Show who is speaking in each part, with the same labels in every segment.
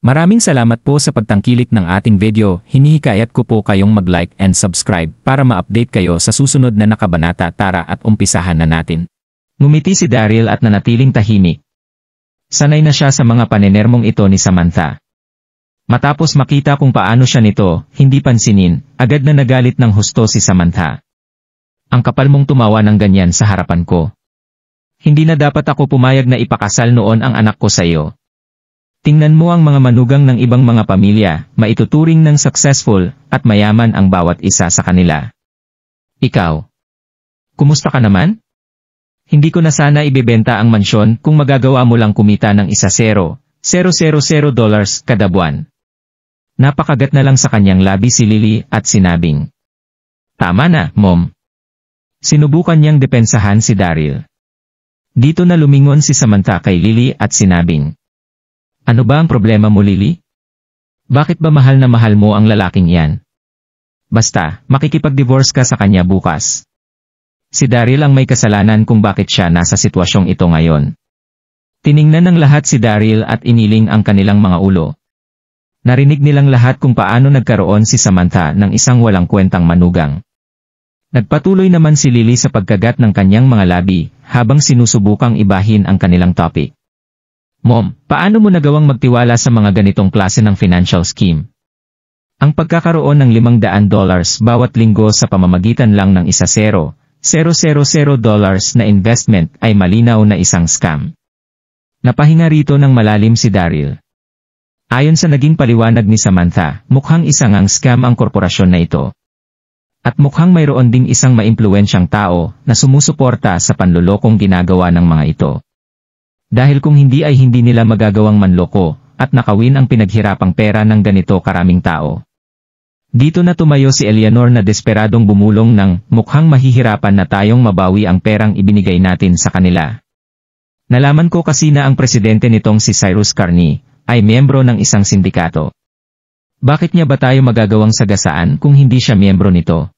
Speaker 1: Maraming salamat po sa pagtangkilik ng ating video. Hinihikayat ko po kayong mag-like and subscribe para ma-update kayo sa susunod na nakabanata. Tara at umpisahan na natin. Ngumiti si Daryl at nanatiling tahimik. Sanay na siya sa mga panenermong ito ni Samantha. Matapos makita kung paano siya nito, hindi pansinin, agad na nagalit ng husto si Samantha. Ang kapal mong tumawa ng ganyan sa harapan ko. Hindi na dapat ako pumayag na ipakasal noon ang anak ko sa iyo. Tingnan mo ang mga manugang ng ibang mga pamilya, maituturing ng successful, at mayaman ang bawat isa sa kanila. Ikaw? Kumusta ka naman? Hindi ko na sana ibebenta ang mansyon kung magagawa mo lang kumita ng $1,000 kada buwan. Napakagat na lang sa kanyang labi si Lily at sinabing, "Tama na, Mom." Sinubukan niyang depensahan si Daryl. Dito na lumingon si Samantha kay Lily at sinabing, "Ano ba ang problema mo, Lily? Bakit ba mahal na mahal mo ang lalaking yan? Basta, makikipag-divorce ka sa kanya bukas." Si Daryl ang may kasalanan kung bakit siya nasa sitwasyong ito ngayon. Tiningnan ng lahat si Daryl at iniling ang kanilang mga ulo. Narinig nilang lahat kung paano nagkaroon si Samantha ng isang walang kwentang manugang. Nagpatuloy naman si Lily sa pagkagat ng kanyang mga labi habang sinusubukang ibahin ang kanilang topic. "Mom, paano mo nagawang magtiwala sa mga ganitong klase ng financial scheme? Ang pagkakaroon ng $500 bawat linggo sa pamamagitan lang ng $1,000 na investment ay malinaw na isang scam." Napahinga rito ng malalim si Daryl. Ayon sa naging paliwanag ni Samantha, mukhang isang scam ang korporasyon na ito. At mukhang mayroon ding isang maimpluwensyang tao na sumusuporta sa panlolokong ginagawa ng mga ito. Dahil kung hindi ay hindi nila magagawang manloko at nakawin ang pinaghirapang pera ng ganito karaming tao. Dito na tumayo si Eleanor na desperadong bumulong ng mukhang mahihirapan na tayong mabawi ang perang ibinigay natin sa kanila. Nalaman ko kasi na ang presidente nitong si Cyrus Carney ay miyembro ng isang sindikato. Bakit niya ba tayo magagawang sagasaan kung hindi siya miyembro nito?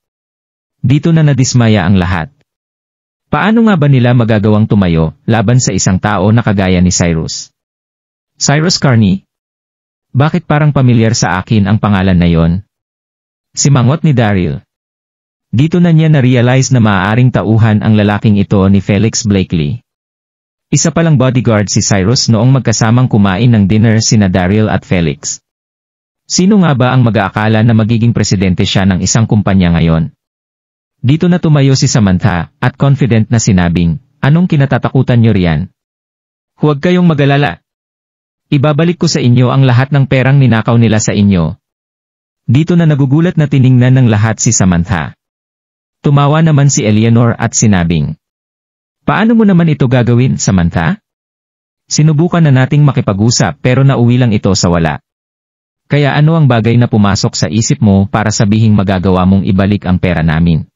Speaker 1: Dito na nadismaya ang lahat. Paano nga ba nila magagawang tumayo laban sa isang tao na kagaya ni Cyrus? Cyrus Carney? Bakit parang pamilyar sa akin ang pangalan na yon? Simangot ni Daryl. Dito na niya na-realize na maaaring tauhan ang lalaking ito ni Felix Blakely. Isa palang bodyguard si Cyrus noong magkasamang kumain ng dinner sina Daryl at Felix. Sino nga ba ang mag-aakala na magiging presidente siya ng isang kumpanya ngayon? Dito na tumayo si Samantha at confident na sinabing, "Anong kinatatakutan niyo riyan? Huwag kayong mag-alala. Ibabalik ko sa inyo ang lahat ng perang ninakaw nila sa inyo." Dito na nagugulat na tiningnan ng lahat si Samantha. Tumawa naman si Eleanor at sinabing, "Paano mo naman ito gagawin, Samantha? Sinubukan na nating makipag-usap pero nauwi lang ito sa wala. Kaya ano ang bagay na pumasok sa isip mo para sabihing magagawa mong ibalik ang pera namin?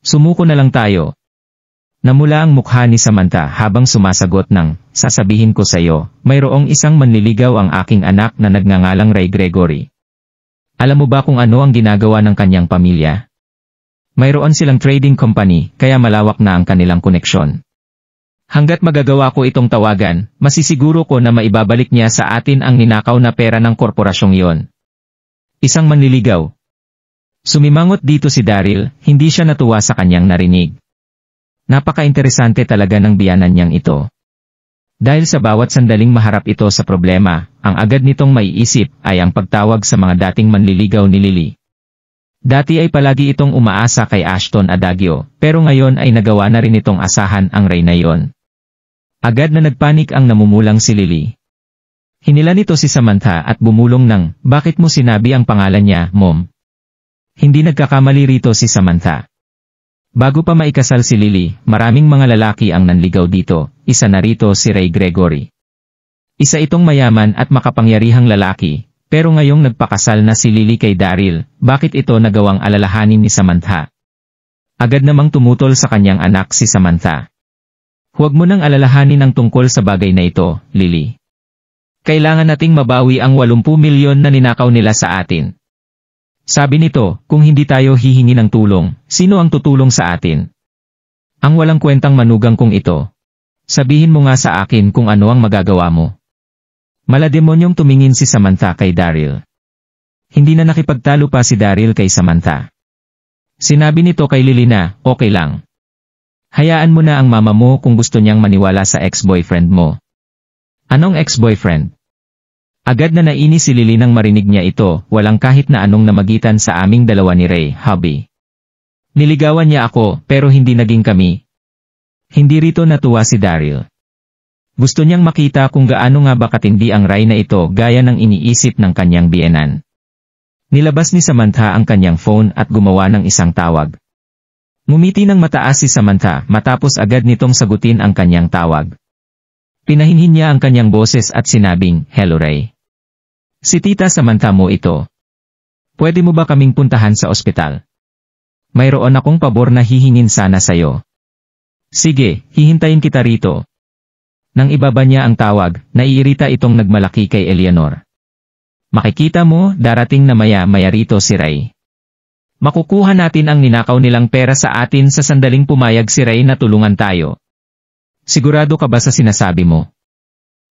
Speaker 1: Sumuko na lang tayo." Namula ang mukha ni Samantha habang sumasagot ng, "Sasabihin ko sa iyo, mayroong isang manliligaw ang aking anak na nagngangalang Ray Gregory. Alam mo ba kung ano ang ginagawa ng kanyang pamilya? Mayroon silang trading company, kaya malawak na ang kanilang koneksyon. Hanggat magagawa ko itong tawagan, masisiguro ko na maibabalik niya sa atin ang ninakaw na pera ng korporasyong iyon." Isang manliligaw. Sumimangot dito si Daryl, hindi siya natuwa sa kanyang narinig. Napaka-interesante talaga ng biyanan niyang ito. Dahil sa bawat sandaling maharap ito sa problema, ang agad nitong maiisip ay ang pagtawag sa mga dating manliligaw ni Lily. Dati ay palagi itong umaasa kay Ashton Adagio, pero ngayon ay nagawa na rin itong asahan ang Ray na yon. Agad na nagpanik ang namumulang si Lily. Hinila nito si Samantha at bumulong ng, "Bakit mo sinabi ang pangalan niya, Mom?" Hindi nagkakamali rito si Samantha. Bago pa maikasal si Lily, maraming mga lalaki ang nanligaw dito, isa na rito si Ray Gregory. Isa itong mayaman at makapangyarihang lalaki, pero ngayong nagpakasal na si Lily kay Daryl, bakit ito nagawang alalahanin ni Samantha? Agad namang tumutol sa kanyang anak si Samantha. "Huwag mo nang alalahanin ang tungkol sa bagay na ito, Lily. Kailangan nating mabawi ang 80 milyon na ninakaw nila sa atin. Sabi nito, kung hindi tayo hihingi ng tulong, sino ang tutulong sa atin? Ang walang kwentang manugang kong ito. Sabihin mo nga sa akin kung ano ang magagawa mo." Malademonyong tumingin si Samantha kay Daryl. Hindi na nakipagtalo pa si Daryl kay Samantha. Sinabi nito kay Lily na, okay lang. Hayaan mo na ang mama mo kung gusto niyang maniwala sa ex-boyfriend mo. Anong ex-boyfriend? Agad na nainis si Lily nang marinig niya ito, walang kahit na anong namagitan sa aming dalawa ni Ray, hubby. Niligawan niya ako, pero hindi naging kami. Hindi rito natuwa si Daryl. Gusto niyang makita kung gaano nga ba katindi ang Ray na ito gaya ng iniisip ng kanyang biyenan. Nilabas ni Samantha ang kanyang phone at gumawa ng isang tawag. Ngumiti ng mataas si Samantha matapos agad nitong sagutin ang kanyang tawag. Pinahinhin niya ang kanyang boses at sinabing, hello Ray. Si Tita Samantha mo ito. Pwede mo ba kaming puntahan sa ospital? Mayroon akong pabor na hihingin sana sayo. Sige, hihintayin kita rito. Nang ibaba niya ang tawag, naiirita itong nagmalaki kay Eleanor. Makikita mo, darating na maya-maya rito si Ray. Makukuha natin ang ninakaw nilang pera sa atin sa sandaling pumayag si Ray na tulungan tayo. Sigurado ka ba sa sinasabi mo?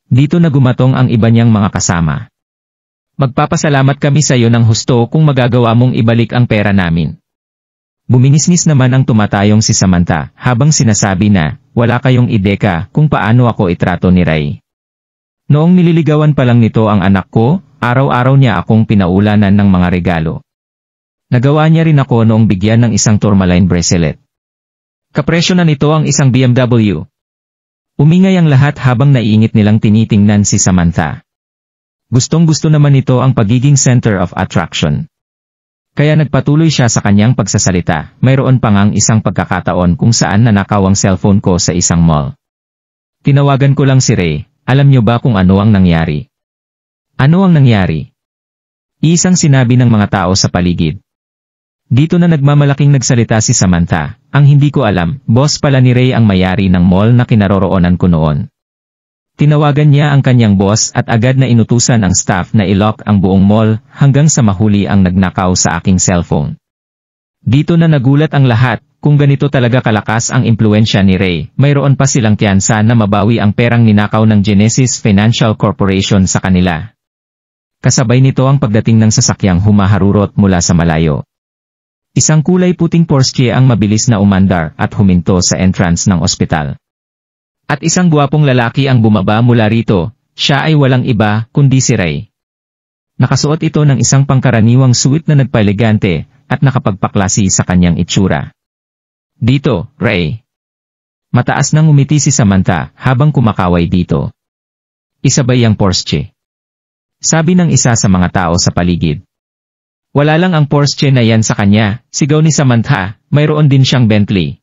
Speaker 1: Dito na gumatong ang iba niyang mga kasama. Magpapasalamat kami sa iyo ng husto kung magagawa mong ibalik ang pera namin. Buminisnis naman ang tumatayong si Samantha habang sinasabi na, wala kayong ideka kung paano ako itrato ni Ray. Noong nililigawan pa lang nito ang anak ko, araw-araw niya akong pinaulanan ng mga regalo. Nagawa niya rin ako noong bigyan ng isang tourmaline bracelet. Kapresyo na nito ang isang BMW. Umingay ang lahat habang naiingit nilang tinitingnan si Samantha. Gustong-gusto naman ito ang pagiging center of attraction. Kaya nagpatuloy siya sa kanyang pagsasalita, mayroon pa ngang isang pagkakataon kung saan nanakaw ang cellphone ko sa isang mall. Tinawagan ko lang si Ray, alam niyo ba kung ano ang nangyari? Ano ang nangyari? Isang sinabi ng mga tao sa paligid. Dito na nagmamalaking nagsalita si Samantha, ang hindi ko alam, boss pala ni Ray ang mayari ng mall na kinaroroonan ko noon. Tinawagan niya ang kanyang boss at agad na inutusan ang staff na i-lock ang buong mall hanggang sa mahuli ang nagnakaw sa aking cellphone. Dito na nagulat ang lahat, kung ganito talaga kalakas ang impluensya ni Ray, mayroon pa silang tiyansa na mabawi ang perang ninakaw ng Genesis Financial Corporation sa kanila. Kasabay nito ang pagdating ng sasakyang humaharurot mula sa malayo. Isang kulay puting Porsche ang mabilis na umandar at huminto sa entrance ng ospital. At isang gwapong lalaki ang bumaba mula rito, siya ay walang iba kundi si Ray. Nakasuot ito ng isang pangkaraniwang suit na nagpaelegante at nakapagpaklase sa kanyang itsura. Dito, Ray. Mataas nang umiti si Samantha habang kumakaway dito. Isabay ang Porsche. Sabi ng isa sa mga tao sa paligid. Wala lang ang Porsche na yan sa kanya, sigaw ni Samantha, mayroon din siyang Bentley.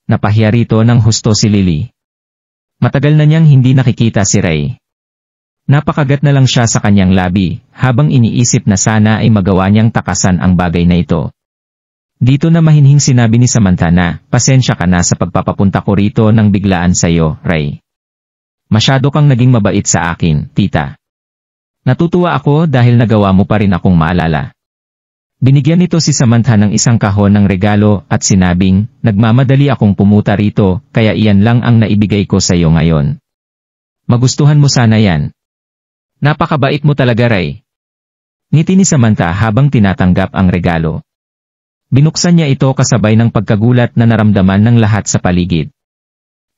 Speaker 1: Napahiya rito ng husto si Lily. Matagal na niyang hindi nakikita si Ray. Napakagat na lang siya sa kanyang labi, habang iniisip na sana ay magawa niyang takasan ang bagay na ito. Dito na mahinhing sinabi ni Samantha na, pasensya ka na sa pagpapapunta ko rito nang biglaan sa'yo, Ray. Masyado kang naging mabait sa akin, tita. Natutuwa ako dahil nagawa mo pa rin akong maalala. Binigyan nito si Samantha ng isang kahon ng regalo at sinabing, nagmamadali akong pumunta rito, kaya iyan lang ang naibigay ko sa iyo ngayon. Magustuhan mo sana yan. Napakabait mo talaga, Ray. Ngiti ni Samantha habang tinatanggap ang regalo. Binuksan niya ito kasabay ng pagkagulat na naramdaman ng lahat sa paligid.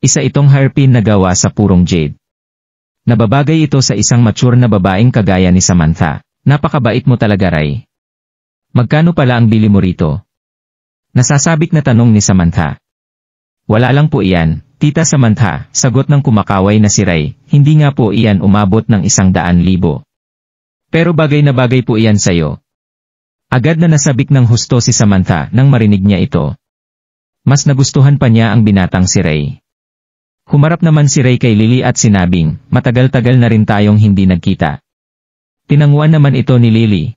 Speaker 1: Isa itong hairpin na gawa sa purong jade. Nababagay ito sa isang mature na babaeng kagaya ni Samantha. Napakabait mo talaga, Ray. Magkano pala ang bili mo rito? Nasasabik na tanong ni Samantha. Wala lang po iyan, Tita Samantha, sagot ng kumakaway na si Ray, hindi nga po iyan umabot ng 100,000. Pero bagay na bagay po iyan sayo. Agad na nasabik ng husto si Samantha nang marinig niya ito. Mas nagustuhan pa niya ang binatang si Ray. Humarap naman si Ray kay Lily at sinabing, matagal-tagal na rin tayong hindi nagkita. Tinanguan naman ito ni Lily.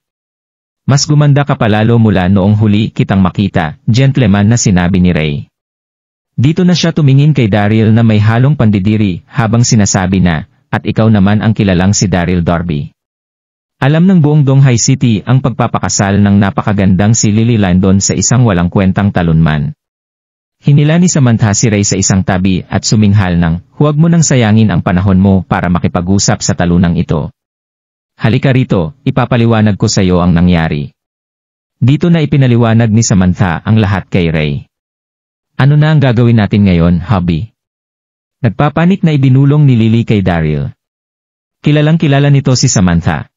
Speaker 1: Mas gumanda ka palalo mula noong huli kitang makita, gentleman na sinabi ni Ray. Dito na siya tumingin kay Daryl na may halong pandidiri habang sinasabi na, at ikaw naman ang kilalang si Daryl Darby. Alam ng buong Donghai City ang pagpapakasal ng napakagandang si Lily Landon sa isang walang kwentang talunman. Hinila ni Samantha si Ray sa isang tabi at suminghal ng, huwag mo nang sayangin ang panahon mo para makipag-usap sa talunang ito. Halika rito, ipapaliwanag ko sa iyo ang nangyari. Dito na ipinaliwanag ni Samantha ang lahat kay Ray. Ano na ang gagawin natin ngayon, hubby? Nagpapanik na ibinulong ni Lily kay Daryl. Kilalang kilala nito si Samantha.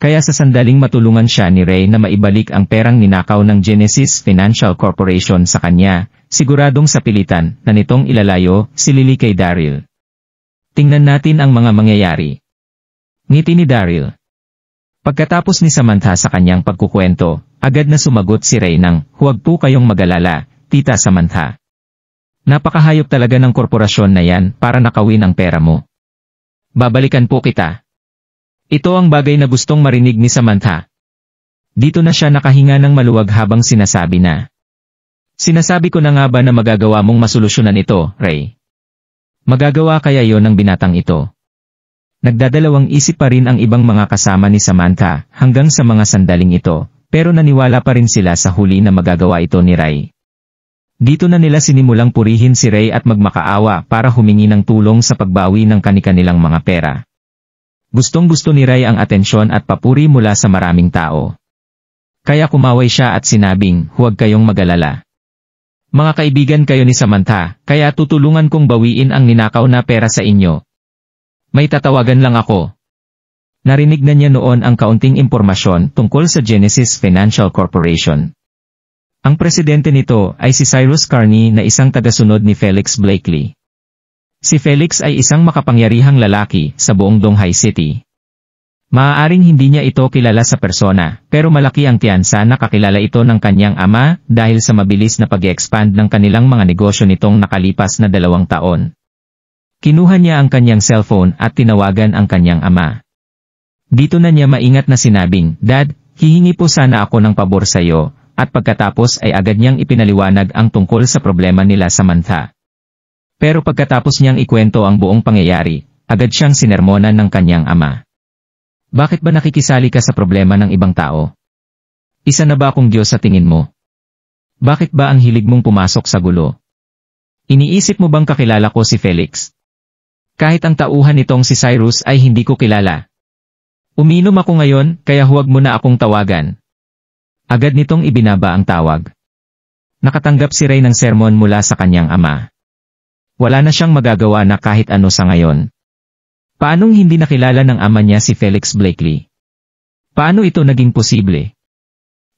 Speaker 1: Kaya sa sandaling matulungan siya ni Ray na maibalik ang perang ninakaw ng Genesis Financial Corporation sa kanya, siguradong sa pilitan na nitong ilalayo si Lily kay Daryl. Tingnan natin ang mga mangyayari. Ngiti ni Daryl. Pagkatapos ni Samantha sa kanyang pagkukwento, agad na sumagot si Ray ng, huwag po kayong mag-alala, Tita Samantha. Napakahayop talaga ng korporasyon na yan para nakawin ang pera mo. Babalikan po kita. Ito ang bagay na gustong marinig ni Samantha. Dito na siya nakahinga ng maluwag habang sinasabi na. Sinasabi ko na nga ba na magagawa mong masolusyonan ito, Ray? Magagawa kaya yon ng binatang ito? Nagdadalawang isip pa rin ang ibang mga kasama ni Samantha hanggang sa mga sandaling ito, pero naniwala pa rin sila sa huli na magagawa ito ni Ray. Dito na nila sinimulang purihin si Ray at magmakaawa para humingi ng tulong sa pagbawi ng kani-kanilang mga pera. Gustong-gusto ni Ray ang atensyon at papuri mula sa maraming tao. Kaya kumaway siya at sinabing, huwag kayong mag-alala. Mga kaibigan kayo ni Samantha, kaya tutulungan kong bawiin ang ninakaw na pera sa inyo. May tatawagan lang ako. Narinig na niya noon ang kaunting impormasyon tungkol sa Genesis Financial Corporation. Ang presidente nito ay si Cyrus Carney na isang tagasunod ni Felix Blakely. Si Felix ay isang makapangyarihang lalaki sa buong Donghai City. Maaaring hindi niya ito kilala sa persona, pero malaki ang tiyansa na kakilala ito ng kanyang ama dahil sa mabilis na pag-expand ng kanilang mga negosyo nitong nakalipas na 2 taon. Kinuha niya ang kanyang cellphone at tinawagan ang kanyang ama. Dito na niya maingat na sinabing, Dad, hihingi po sana ako ng pabor sa iyo, at pagkatapos ay agad niyang ipinaliwanag ang tungkol sa problema nila Samantha. Pero pagkatapos niyang ikwento ang buong pangyayari, agad siyang sinermonan ng kanyang ama. Bakit ba nakikisali ka sa problema ng ibang tao? Isa na ba akong Diyos sa tingin mo? Bakit ba ang hilig mong pumasok sa gulo? Iniisip mo bang kakilala ko si Felix? Kahit ang tauhan nitong si Cyrus ay hindi ko kilala. Uminom ako ngayon, kaya huwag mo na akong tawagan. Agad nitong ibinaba ang tawag. Nakatanggap si Ray ng sermon mula sa kanyang ama. Wala na siyang magagawa na kahit ano sa ngayon. Paanong hindi nakilala ng ama niya si Felix Blakely? Paano ito naging posible?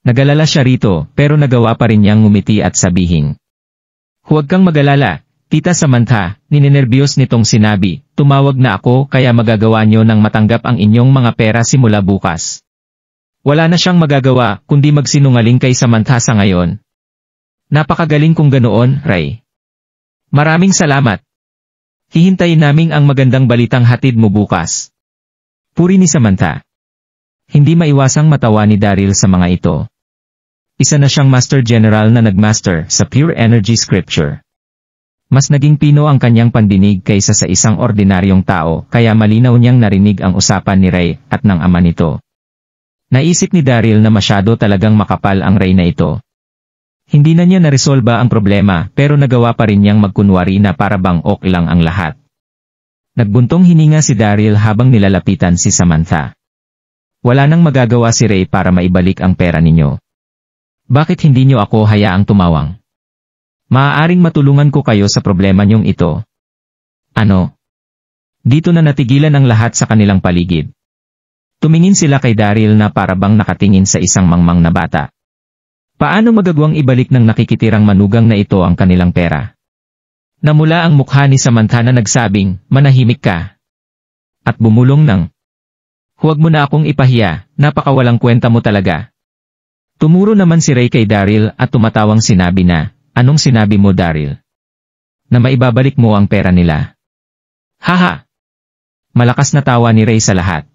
Speaker 1: Nagalala siya rito, pero nagawa pa rin niyang ngumiti at sabihin. Huwag kang mag-alala, Tita Samantha, ninenerbyos nitong sinabi, tumawag na ako kaya magagawa niyo nang matanggap ang inyong mga pera simula bukas. Wala na siyang magagawa, kundi magsinungaling kay Samantha sa ngayon. Napakagaling kong ganoon, Ray. Maraming salamat. Hihintayin naming ang magandang balitang hatid mo bukas. Puri ni Samantha. Hindi maiwasang matawa ni Daryl sa mga ito. Isa na siyang Master General na nagmaster sa Pure Energy Scripture. Mas naging pino ang kanyang pandinig kaysa sa isang ordinaryong tao kaya malinaw niyang narinig ang usapan ni Ray at ng ama nito. Naisip ni Daryl na masyado talagang makapal ang Ray na ito. Hindi na niya naresolba ang problema pero nagawa pa rin niyang magkunwari na para bang okay lang ang lahat. Nagbuntong hininga si Daryl habang nilalapitan si Samantha. Wala nang magagawa si Ray para maibalik ang pera ninyo. Bakit hindi niyo ako hayaang tumawang? Maaaring matulungan ko kayo sa problema niyong ito. Ano? Dito na natigilan ang lahat sa kanilang paligid. Tumingin sila kay Daryl na para bang nakatingin sa isang mangmang na bata. Paano magagawang ibalik ng nakikitirang manugang na ito ang kanilang pera? Namula ang mukha ni Samantha na nagsabing, manahimik ka. At bumulong ng, huwag mo na akong ipahiya, napakawalang kwenta mo talaga. Tumuro naman si Ray kay Daryl at tumatawang sinabi na, anong sinabi mo Daryl? Na maibabalik mo ang pera nila. Haha! Malakas na tawa ni Ray sa lahat.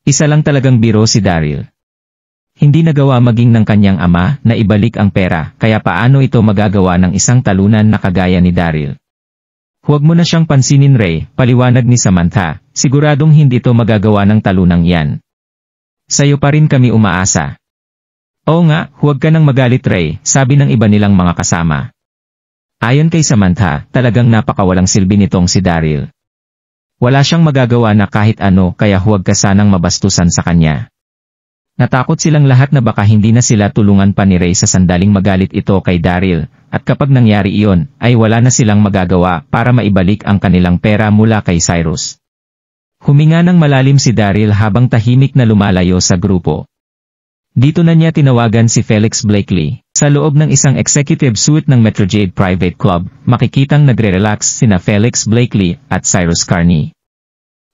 Speaker 1: Isa lang talagang biro si Daryl. Hindi nagawa maging ng kanyang ama na ibalik ang pera, kaya paano ito magagawa ng isang talunan na kagaya ni Daryl? Huwag mo na siyang pansinin Ray, paliwanag ni Samantha, siguradong hindi ito magagawa ng talunang yan. Sa'yo pa rin kami umaasa. Oo nga, huwag ka nang magalit Ray, sabi ng iba nilang mga kasama. Ayon kay Samantha, talagang napakawalang silbi nitong si Daryl. Wala siyang magagawa na kahit ano kaya huwag ka sanang mabastusan sa kanya. Natakot silang lahat na baka hindi na sila tulungan pa ni Ray sa sandaling magalit ito kay Daryl, at kapag nangyari iyon, ay wala na silang magagawa para maibalik ang kanilang pera mula kay Cyrus. Huminga ng malalim si Daryl habang tahimik na lumalayo sa grupo. Dito na niya tinawagan si Felix Blakely. Sa loob ng isang executive suite ng Metrojade Private Club, makikitang nagre-relax sina Felix Blakely at Cyrus Carney.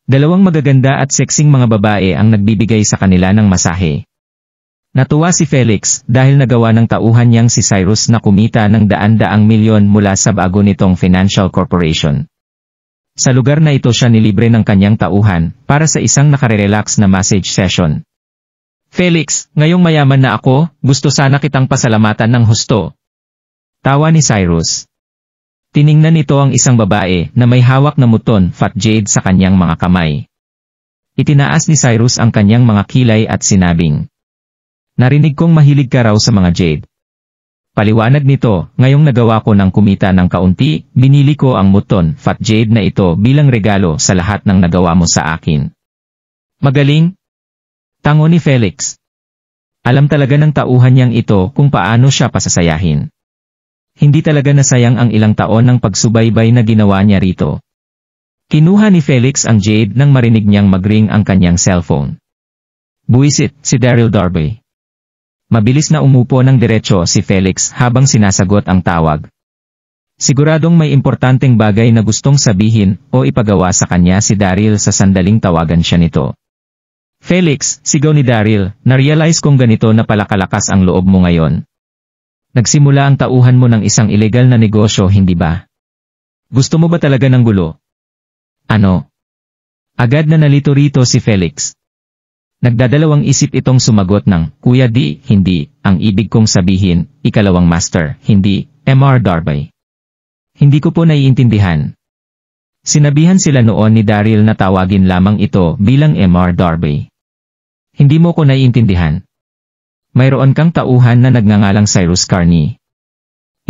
Speaker 1: Dalawang magaganda at seksing mga babae ang nagbibigay sa kanila ng masahe. Natuwa si Felix dahil nagawa ng tauhan niyang si Cyrus na kumita ng daan-daang milyon mula sa bago nitong financial corporation. Sa lugar na ito siya nilibre ng kanyang tauhan para sa isang nakare-relax na massage session. Felix, ngayong mayaman na ako, gusto sana kitang pasalamatan ng husto. Tawa ni Cyrus. Tiningnan nito ang isang babae na may hawak na muton fat jade sa kanyang mga kamay. Itinaas ni Cyrus ang kanyang mga kilay at sinabing, "Narinig kong mahilig ka raw sa mga jade." Paliwanag nito, ngayong nagawa ko ng kumita ng kaunti, binili ko ang muton fat jade na ito bilang regalo sa lahat ng nagawa mo sa akin. Magaling? Tango ni Felix. Alam talaga ng tauhan niyang ito kung paano siya pasasayahin. Hindi talaga nasayang ang ilang taon ng pagsubaybay na ginawa niya rito. Kinuha ni Felix ang jade nang marinig niyang magring ang kanyang cellphone. Buwisit, si Daryl Darby. Mabilis na umupo ng diretso si Felix habang sinasagot ang tawag. Siguradong may importanteng bagay na gustong sabihin o ipagawa sa kanya si Daryl sa sandaling tawagan siya nito. Felix, sigaw ni Daryl, na-realize kong ganito na pala kalakas ang loob mo ngayon. Nagsimula ang tauhan mo ng isang ilegal na negosyo, hindi ba? Gusto mo ba talaga ng gulo? Ano? Agad na nalito rito si Felix. Nagdadalawang isip itong sumagot ng, Kuya di, hindi, ang ibig kong sabihin, ikalawang master, hindi, Mr. Darby. Hindi ko po naiintindihan. Sinabihan sila noon ni Daryl na tawagin lamang ito bilang Mr. Darby. Hindi mo ko naiintindihan. Mayroon kang tauhan na nagngangalang Cyrus Carney.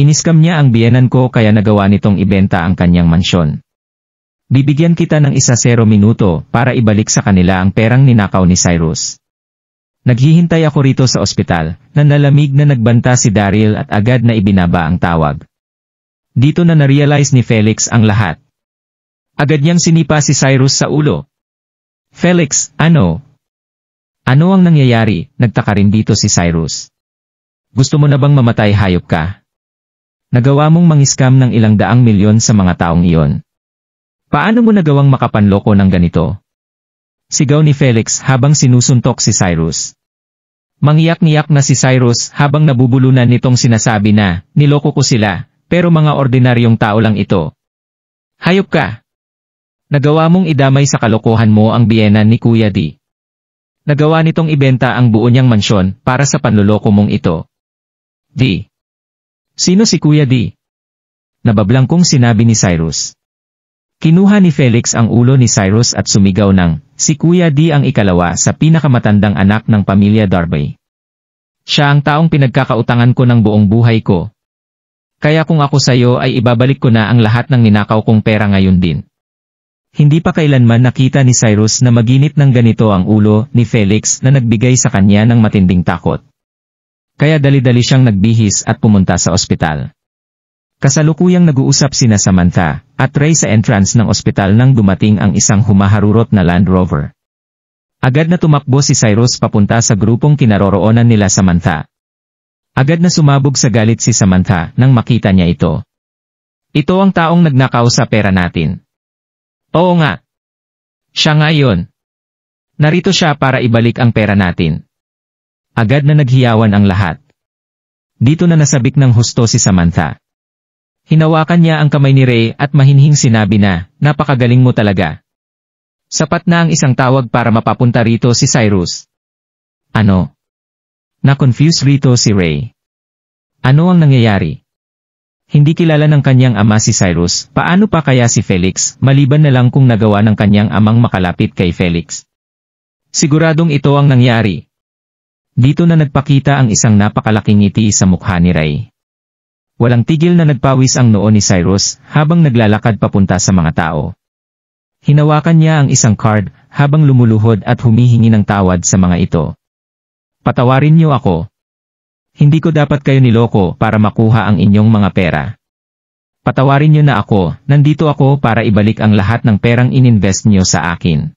Speaker 1: Iniskam niya ang biyenan ko kaya nagawa nitong ibenta ang kanyang mansyon. Bibigyan kita ng 10 minuto para ibalik sa kanila ang perang ninakaw ni Cyrus. Naghihintay ako rito sa ospital, na nalamig na nagbanta si Daryl at agad na ibinaba ang tawag. Dito na na-realize ni Felix ang lahat. Agad niyang sinipa si Cyrus sa ulo. Felix, ano? Ano ang nangyayari? Nagtaka rin dito si Cyrus. Gusto mo na bang mamatay, hayop ka? Nagawa mong mangiskam ng ilang daang milyon sa mga taong iyon. Paano mo nagawang makapanloko ng ganito? Sigaw ni Felix habang sinusuntok si Cyrus. Mangiyak-ngiyak na si Cyrus habang nabubulunan nitong sinasabi na, niloko ko sila, pero mga ordinaryong tao lang ito. Hayop ka! Nagawa mong idamay sa kalokohan mo ang biyenan ni Kuya D. Nagawa nitong ibenta ang buo niyang mansyon para sa panloloko mong ito. D. Sino si Kuya D? Nabablangkong sinabi ni Cyrus. Kinuha ni Felix ang ulo ni Cyrus at sumigaw ng, si Kuya D ang ikalawa sa pinakamatandang anak ng pamilya Darby. Siya ang taong pinagkakautangan ko ng buong buhay ko. Kaya kung ako sayo ay ibabalik ko na ang lahat ng ninakaw kong pera ngayon din. Hindi pa kailanman nakita ni Cyrus na maginit ng ganito ang ulo ni Felix na nagbigay sa kanya ng matinding takot. Kaya dali-dali siyang nagbihis at pumunta sa ospital. Kasalukuyang nag-uusap sina Samantha at Ray sa entrance ng ospital nang dumating ang isang humaharurot na Land Rover. Agad na tumakbo si Cyrus papunta sa grupong kinaroroonan nila Samantha. Agad na sumabog sa galit si Samantha nang makita niya ito. Ito ang taong nagnakaw sa pera natin. Oo nga. Siya nga yun. Narito siya para ibalik ang pera natin. Agad na naghiyawan ang lahat. Dito na nasabik ng husto si Samantha. Hinawakan niya ang kamay ni Ray at mahinhing sinabi na, napakagaling mo talaga. Sapat na ang isang tawag para mapapunta rito si Cyrus. Ano? Na-confuse rito si Ray. Ano ang nangyayari? Hindi kilala ng kanyang ama si Cyrus, paano pa kaya si Felix, maliban na lang kung nagawa ng kanyang amang makalapit kay Felix. Siguradong ito ang nangyari. Dito na nagpakita ang isang napakalaking ngiti sa mukha ni Ray. Walang tigil na nagpawis ang noo ni Cyrus habang naglalakad papunta sa mga tao. Hinawakan niya ang isang card habang lumuluhod at humihingi ng tawad sa mga ito. Patawarin niyo ako. Hindi ko dapat kayo niloko para makuha ang inyong mga pera. Patawarin niyo na ako, nandito ako para ibalik ang lahat ng perang ininvest niyo sa akin.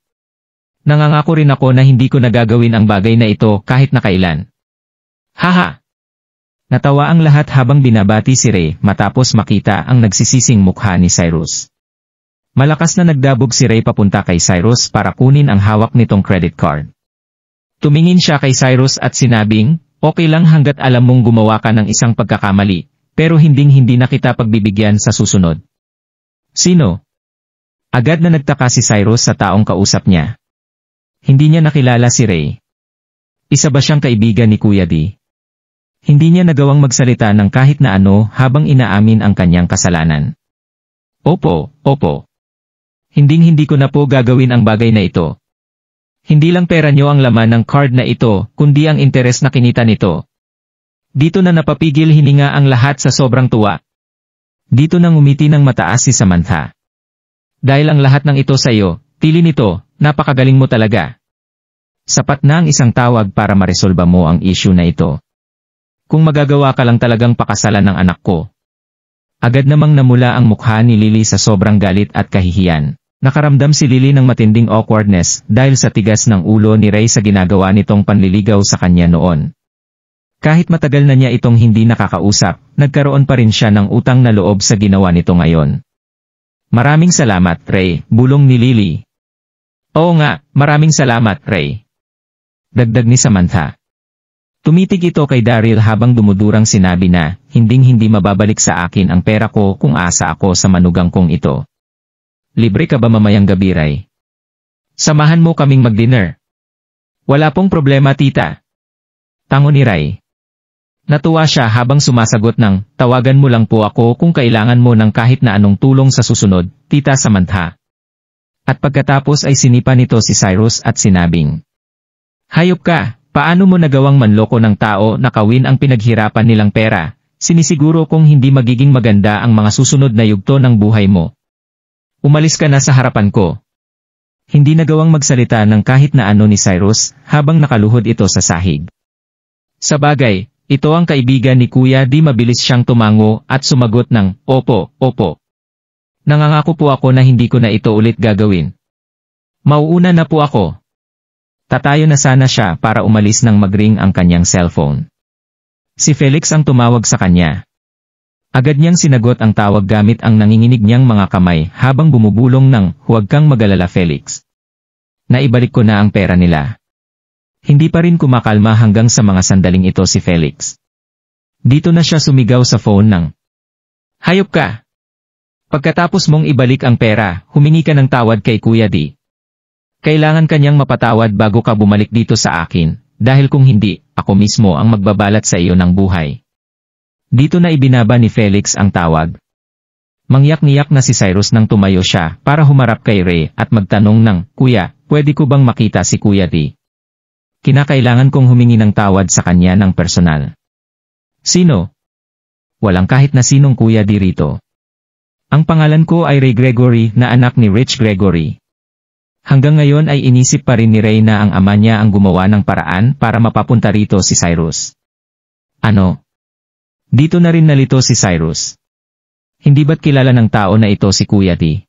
Speaker 1: Nangangako rin ako na hindi ko nagagawin ang bagay na ito kahit na kailan. Haha! Natawa ang lahat habang binabati si Ray matapos makita ang nagsisising mukha ni Cyrus. Malakas na nagdabog si Ray papunta kay Cyrus para kunin ang hawak nitong credit card. Tumingin siya kay Cyrus at sinabing, okay lang hanggat alam mong gumawa ka ng isang pagkakamali, pero hindi na kita pagbibigyan sa susunod. Sino? Agad na nagtaka si Cyrus sa taong kausap niya. Hindi niya nakilala si Ray. Isa ba siyang kaibigan ni Kuya D? Hindi niya nagawang magsalita ng kahit na ano habang inaamin ang kanyang kasalanan. Opo. Hindi ko na po gagawin ang bagay na ito. Hindi lang pera niyo ang laman ng card na ito, kundi ang interes na kinita nito. Dito na napapigil hininga ang lahat sa sobrang tuwa. Dito na ngumiti ng mataas si Samantha. Dahil ang lahat ng ito sa iyo, tili nito, napakagaling mo talaga. Sapat na ang isang tawag para maresolba mo ang issue na ito. Kung magagawa ka lang talagang pakasalan ng anak ko. Agad namang namula ang mukha ni Lily sa sobrang galit at kahihiyan. Nakaramdam si Lily ng matinding awkwardness dahil sa tigas ng ulo ni Ray sa ginagawa nitong panliligaw sa kanya noon. Kahit matagal na niya itong hindi nakakausap, nagkaroon pa rin siya ng utang na loob sa ginawa nito ngayon. Maraming salamat, Ray, bulong ni Lily. Oo nga, maraming salamat, Ray. Dagdag ni Samantha. Tumitig ito kay Daryl habang dumudurang sinabi na, hinding-hindi mababalik sa akin ang pera ko kung asa ako sa manugang kong ito. Libre ka ba mamayang gabi, Ray? Samahan mo kaming mag-dinner. Wala pong problema, tita. Tango ni Ray. Natuwa siya habang sumasagot ng, tawagan mo lang po ako kung kailangan mo ng kahit na anong tulong sa susunod, tita Samantha. At pagkatapos ay sinipa nito si Cyrus at sinabing, hayop ka! Paano mo nagawang manloko ng tao na kawin ang pinaghirapan nilang pera? Sinisiguro kong hindi magiging maganda ang mga susunod na yugto ng buhay mo. Umalis ka na sa harapan ko. Hindi nagawang magsalita ng kahit na ano ni Cyrus habang nakaluhod ito sa sahig. Sa bagay, ito ang kaibigan ni Kuya D. Mabilis siyang tumango at sumagot ng, opo. Nangangako po ako na hindi ko na ito ulit gagawin. Mauuna na po ako. Tatayo na sana siya para umalis nang mag-ring ang kanyang cellphone. Si Felix ang tumawag sa kanya. Agad niyang sinagot ang tawag gamit ang nanginginig niyang mga kamay habang bumubulong ng, huwag kang mag-alala, Felix. Naibalik ko na ang pera nila. Hindi pa rin kumakalma hanggang sa mga sandaling ito si Felix. Dito na siya sumigaw sa phone ng, hayop ka! Pagkatapos mong ibalik ang pera, humingi ka ng tawad kay Kuya D. Kailangan kanyang mapatawad bago ka bumalik dito sa akin, dahil kung hindi, ako mismo ang magbabalat sa iyo ng buhay. Dito na ibinaba ni Felix ang tawag. Mangyak-ngiyak na si Cyrus nang tumayo siya para humarap kay Ray at magtanong ng, Kuya, pwede ko bang makita si Kuya D? Kinakailangan kong humingi ng tawad sa kanya ng personal. Sino? Walang kahit na sinong Kuya D rito. Ang pangalan ko ay Ray Gregory na anak ni Rich Gregory. Hanggang ngayon ay inisip pa rin ni Ray na ang ama niya ang gumawa ng paraan para mapapunta rito si Cyrus. Ano? Dito na rin nalito si Cyrus. Hindi ba't kilala ng tao na ito si Kuya D?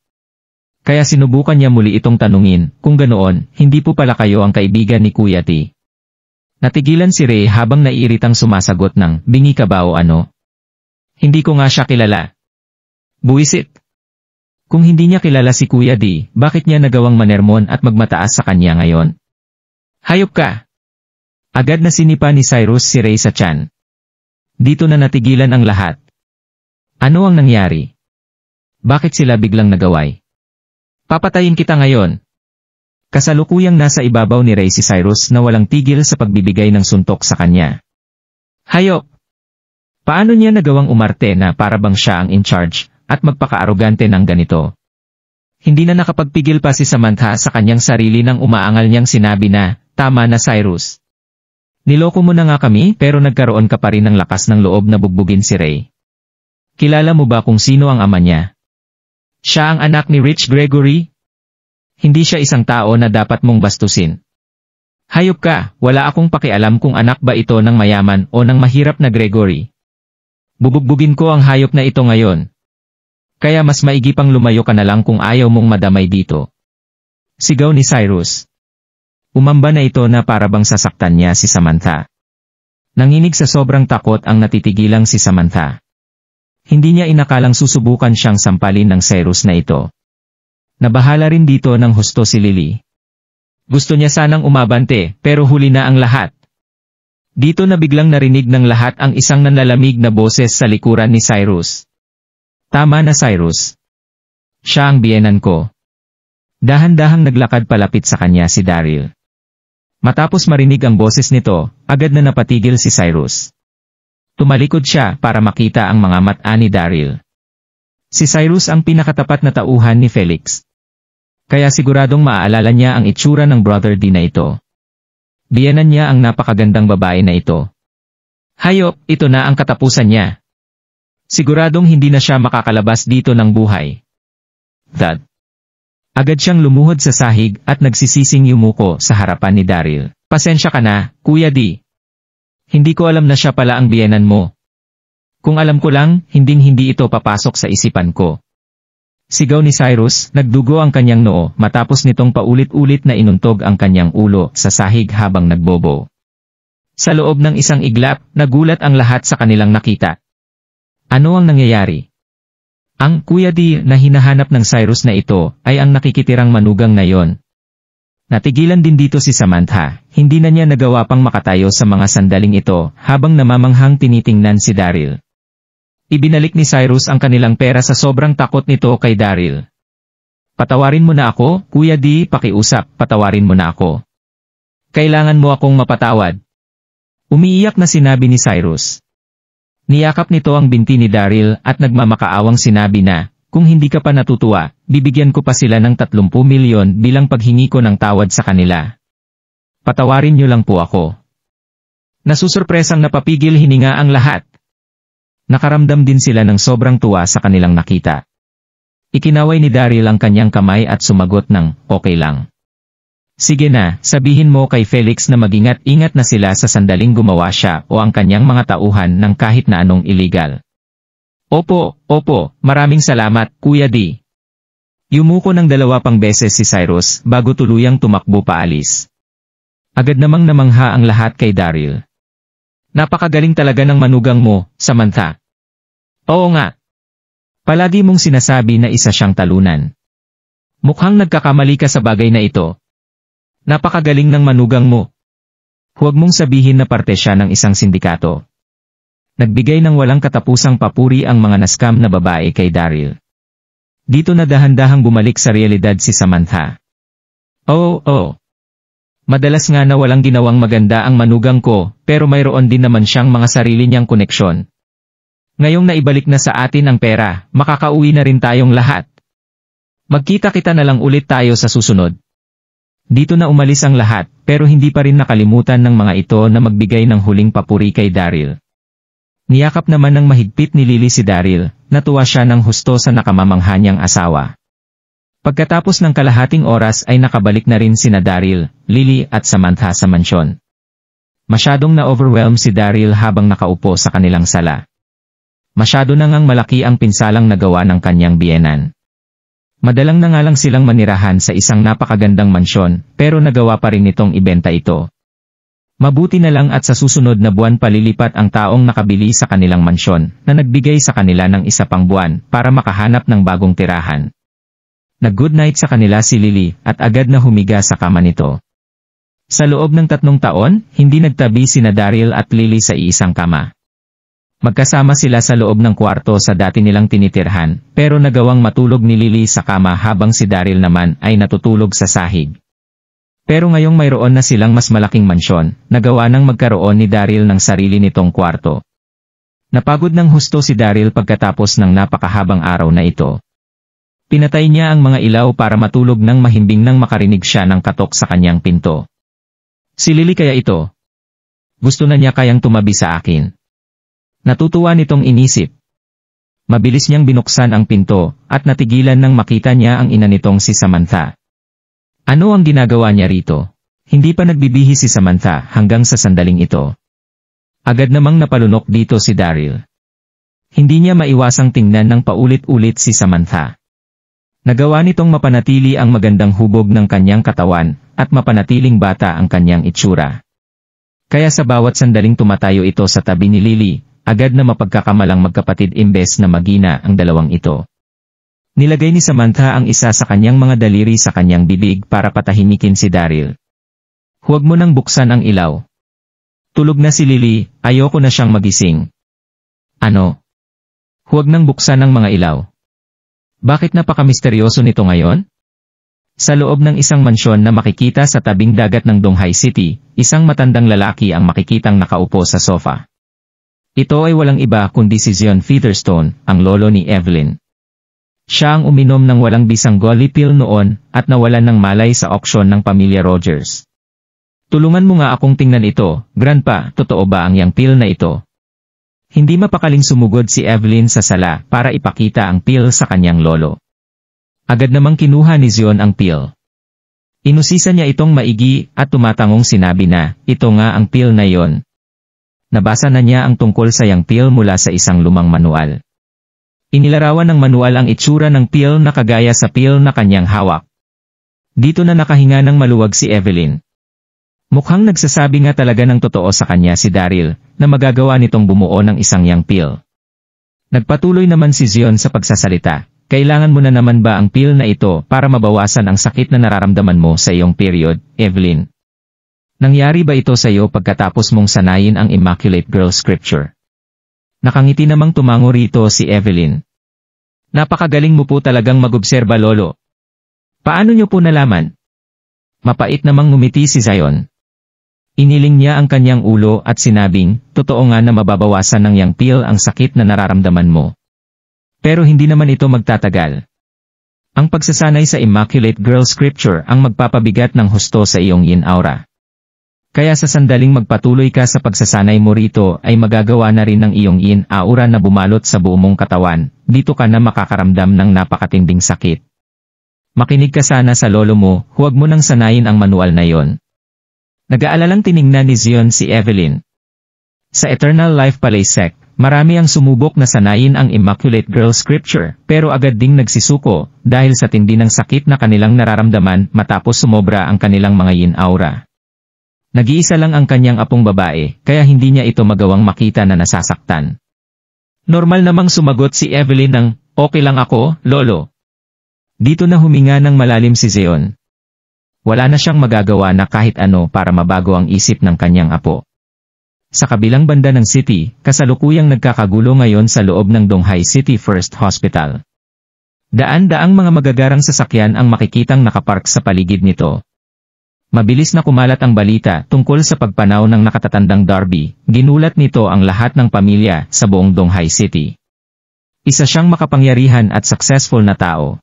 Speaker 1: Kaya sinubukan niya muli itong tanungin, kung ganoon, hindi po pala kayo ang kaibigan ni Kuya D. Natigilan si Ray habang naiiritang sumasagot ng, bingi ka ba o ano? Hindi ko nga siya kilala. Buwisit. Kung hindi niya kilala si Kuya D, bakit niya nagawang manermon at magmataas sa kanya ngayon? Hayop ka! Agad na sinipa ni Cyrus si Ray sa tiyan. Dito na natigilan ang lahat. Ano ang nangyari? Bakit sila biglang nagaway? Papatayin kita ngayon. Kasalukuyang nasa ibabaw ni Ray si Cyrus na walang tigil sa pagbibigay ng suntok sa kanya. Hayop! Paano niya nagawang umarte na para bang siya ang in charge? At magpaka-arogante ng ganito. Hindi na nakapagpigil pa si Samantha sa kanyang sarili nang umaangal niyang sinabi na, tama na Cyrus. Niloko mo na nga kami pero nagkaroon ka pa rin ng lakas ng loob na bugbugin si Ray. Kilala mo ba kung sino ang ama niya? Siya ang anak ni Rich Gregory? Hindi siya isang tao na dapat mong bastusin. Hayop ka, wala akong pakialam kung anak ba ito ng mayaman o ng mahirap na Gregory. Bubugbugin ko ang hayop na ito ngayon. Kaya mas maigi pang lumayo ka na lang kung ayaw mong madamay dito. Sigaw ni Cyrus. Umamba na ito na parabang sasaktan niya si Samantha. Nanginig sa sobrang takot ang natitigilang si Samantha. Hindi niya inakalang susubukan siyang sampalin ng Cyrus na ito. Nabahala rin dito ng husto si Lily. Gusto niya sanang umabante, pero huli na ang lahat. Dito na biglang narinig ng lahat ang isang nanlalamig na boses sa likuran ni Cyrus. Tama na Cyrus. Siya ang biyenan ko. Dahan-dahang naglakad palapit sa kanya si Daryl. Matapos marinig ang boses nito, agad na napatigil si Cyrus. Tumalikod siya para makita ang mga mata ni Daryl. Si Cyrus ang pinakatapat na tauhan ni Felix. Kaya siguradong maaalala niya ang itsura ng brother D na ito. Biyenan niya ang napakagandang babae na ito. Hayop, ito na ang katapusan niya. Siguradong hindi na siya makakalabas dito ng buhay. Dad. Agad siyang lumuhod sa sahig at nagsisising yumuko sa harapan ni Daryl. Pasensya ka na, Kuya D. Hindi ko alam na siya pala ang biyenan mo. Kung alam ko lang, hinding-hindi ito papasok sa isipan ko. Sigaw ni Cyrus, nagdugo ang kanyang noo matapos nitong paulit-ulit na inuntog ang kanyang ulo sa sahig habang nagbobo. Sa loob ng isang iglap, nagulat ang lahat sa kanilang nakita. Ano ang nangyayari? Ang Kuya D na hinahanap ng Cyrus na ito ay ang nakikitirang manugang na yon. Natigilan din dito si Samantha, hindi na niya nagawa pang makatayo sa mga sandaling ito habang namamanghang tinitingnan si Daryl. Ibinalik ni Cyrus ang kanilang pera sa sobrang takot nito kay Daryl. Patawarin mo na ako, Kuya D, pakiusap, patawarin mo na ako. Kailangan mo akong mapatawad. Umiiyak na sinabi ni Cyrus. Niyakap nito ang binti ni Daryl at nagmamakaawang sinabi na, kung hindi ka pa natutuwa, bibigyan ko pa sila ng 30 milyon bilang paghingi ko ng tawad sa kanila. Patawarin niyo lang po ako. Nasusurpresang napapigil hininga ang lahat. Nakaramdam din sila ng sobrang tuwa sa kanilang nakita. Ikinaway ni Daryl ang kanyang kamay at sumagot ng, okay lang. Sige na, sabihin mo kay Felix na mag-ingat-ingat na sila sa sandaling gumawa siya o ang kanyang mga tauhan ng kahit na anong illegal. Opo, maraming salamat, Kuya D. Yumuko ng 2 pang beses si Cyrus bago tuluyang tumakbo paalis. Agad namang namangha ang lahat kay Daryl. Napakagaling talaga ng manugang mo, Samantha. Oo nga. Palagi mong sinasabi na isa siyang talunan. Mukhang nagkakamali ka sa bagay na ito. Napakagaling ng manugang mo. Huwag mong sabihin na parte siya ng isang sindikato. Nagbigay ng walang katapusang papuri ang mga naskam na babae kay Daryl. Dito na dahan-dahang bumalik sa realidad si Samantha. Oo. Madalas nga na walang ginawang maganda ang manugang ko, pero mayroon din naman siyang mga sarili niyang koneksyon. Ngayong naibalik na sa atin ang pera, makakauwi na rin tayong lahat. Magkita-kita na lang ulit tayo sa susunod. Dito na umalis ang lahat, pero hindi pa rin nakalimutan ng mga ito na magbigay ng huling papuri kay Daryl. Niyakap naman ng mahigpit ni Lily si Daryl, natuwa siya ng husto sa nakamamangha niyang asawa. Pagkatapos ng kalahating oras ay nakabalik na rin sina Daryl, Lily at Samantha sa mansyon. Masyadong na-overwhelm si Daryl habang nakaupo sa kanilang sala. Masyado na ngang malaki ang pinsalang nagawa ng kanyang biyenan. Madalang na nga lang silang manirahan sa isang napakagandang mansyon, pero nagawa pa rin nitong ibenta ito. Mabuti na lang at sa susunod na buwan palilipat ang taong nakabili sa kanilang mansyon na nagbigay sa kanila ng isa pang buwan para makahanap ng bagong tirahan. Nag-good night sa kanila si Lily at agad na humiga sa kama nito. Sa loob ng 3 taon, hindi nagtabi sina Daryl at Lily sa iisang kama. Magkasama sila sa loob ng kwarto sa dati nilang tinitirhan, pero nagawang matulog ni Lily sa kama habang si Daryl naman ay natutulog sa sahig. Pero ngayong mayroon na silang mas malaking mansyon, nagawa nang magkaroon ni Daryl ng sarili nitong kwarto. Napagod ng husto si Daryl pagkatapos ng napakahabang araw na ito. Pinatay niya ang mga ilaw para matulog nang mahimbing nang makarinig siya ng katok sa kanyang pinto. Si Lily kaya ito? Gusto na niya kayang tumabi sa akin. Natutuwa nitong inisip. Mabilis niyang binuksan ang pinto, at natigilan nang makita niya ang ina nitong si Samantha. Ano ang ginagawa niya rito? Hindi pa nagbibihi si Samantha hanggang sa sandaling ito. Agad namang napalunok dito si Daryl. Hindi niya maiwasang tingnan ng paulit-ulit si Samantha. Nagawa nitong mapanatili ang magandang hubog ng kanyang katawan, at mapanatiling bata ang kanyang itsura. Kaya sa bawat sandaling tumatayo ito sa tabi ni Lily, agad na mapagkakamalang magkapatid imbes na magina ang dalawang ito. Nilagay ni Samantha ang isa sa kanyang mga daliri sa kanyang bibig para patahimikin si Daryl. Huwag mo nang buksan ang ilaw. Tulog na si Lily, ayoko na siyang magising. Ano? Huwag nang buksan ang mga ilaw. Bakit napaka-misteryoso nito ngayon? Sa loob ng isang mansyon na makikita sa tabing dagat ng Donghai City, isang matandang lalaki ang makikitang nakaupo sa sofa. Ito ay walang iba kundi si Zion Featherstone, ang lolo ni Evelyn. Siya ang uminom ng walang bisang Golly pill noon, at nawalan ng malay sa auksyon ng pamilya Rogers. Tulungan mo nga akong tingnan ito, Grandpa, totoo ba ang yang pill na ito? Hindi mapakaling sumugod si Evelyn sa sala para ipakita ang pill sa kanyang lolo. Agad namang kinuha ni Zion ang pill. Inusisa niya itong maigi at tumatangong sinabi na, ito nga ang pill na yon. Nabasa na niya ang tungkol sa yang pill mula sa isang lumang manual. Inilarawan ng manual ang itsura ng pill na kagaya sa pill na kanyang hawak. Dito na nakahinga ng maluwag si Evelyn. Mukhang nagsasabi nga talaga ng totoo sa kanya si Daryl, na magagawa nitong bumuo ng isang yang pill. Nagpatuloy naman si Zion sa pagsasalita, kailangan mo na naman ba ang pill na ito para mabawasan ang sakit na nararamdaman mo sa iyong period, Evelyn? Nangyari ba ito sa iyo pagkatapos mong sanayin ang Immaculate Girl Scripture? Nakangiti namang tumango rito si Evelyn. Napakagaling mo po talagang mag-obserba, lolo. Paano niyo po nalaman? Mapait namang ngumiti si Zion. Iniling niya ang kanyang ulo at sinabing, totoo nga na mababawasan ng yang pill ang sakit na nararamdaman mo. Pero hindi naman ito magtatagal. Ang pagsasanay sa Immaculate Girl Scripture ang magpapabigat ng husto sa iyong yin aura. Kaya sa sandaling magpatuloy ka sa pagsasanay mo rito ay magagawa na rin ng iyong yin aura na bumalot sa buong mong katawan, dito ka na makakaramdam ng napakatinding sakit. Makinig ka sana sa lolo mo, huwag mo nang sanayin ang manual na yon. Nag-aalalang tiningnan ni Zion si Evelyn. Sa Eternal Life Palace, marami ang sumubok na sanayin ang Immaculate Girl Scripture, pero agad ding nagsisuko dahil sa tindi ng sakit na kanilang nararamdaman matapos sumobra ang kanilang mga yin aura. Nag-iisa lang ang kanyang apong babae, kaya hindi niya ito magawang makita na nasasaktan. Normal namang sumagot si Evelyn ng, okay lang ako, lolo. Dito na huminga ng malalim si Zion. Wala na siyang magagawa na kahit ano para mabago ang isip ng kanyang apo. Sa kabilang banda ng city, kasalukuyang nagkakagulo ngayon sa loob ng Donghai City First Hospital. Daan-daang mga magagarang sasakyan ang makikitang nakapark sa paligid nito. Mabilis na kumalat ang balita tungkol sa pagpanaw ng nakatatandang Darby, ginulat nito ang lahat ng pamilya sa buong Donghai City. Isa siyang makapangyarihan at successful na tao.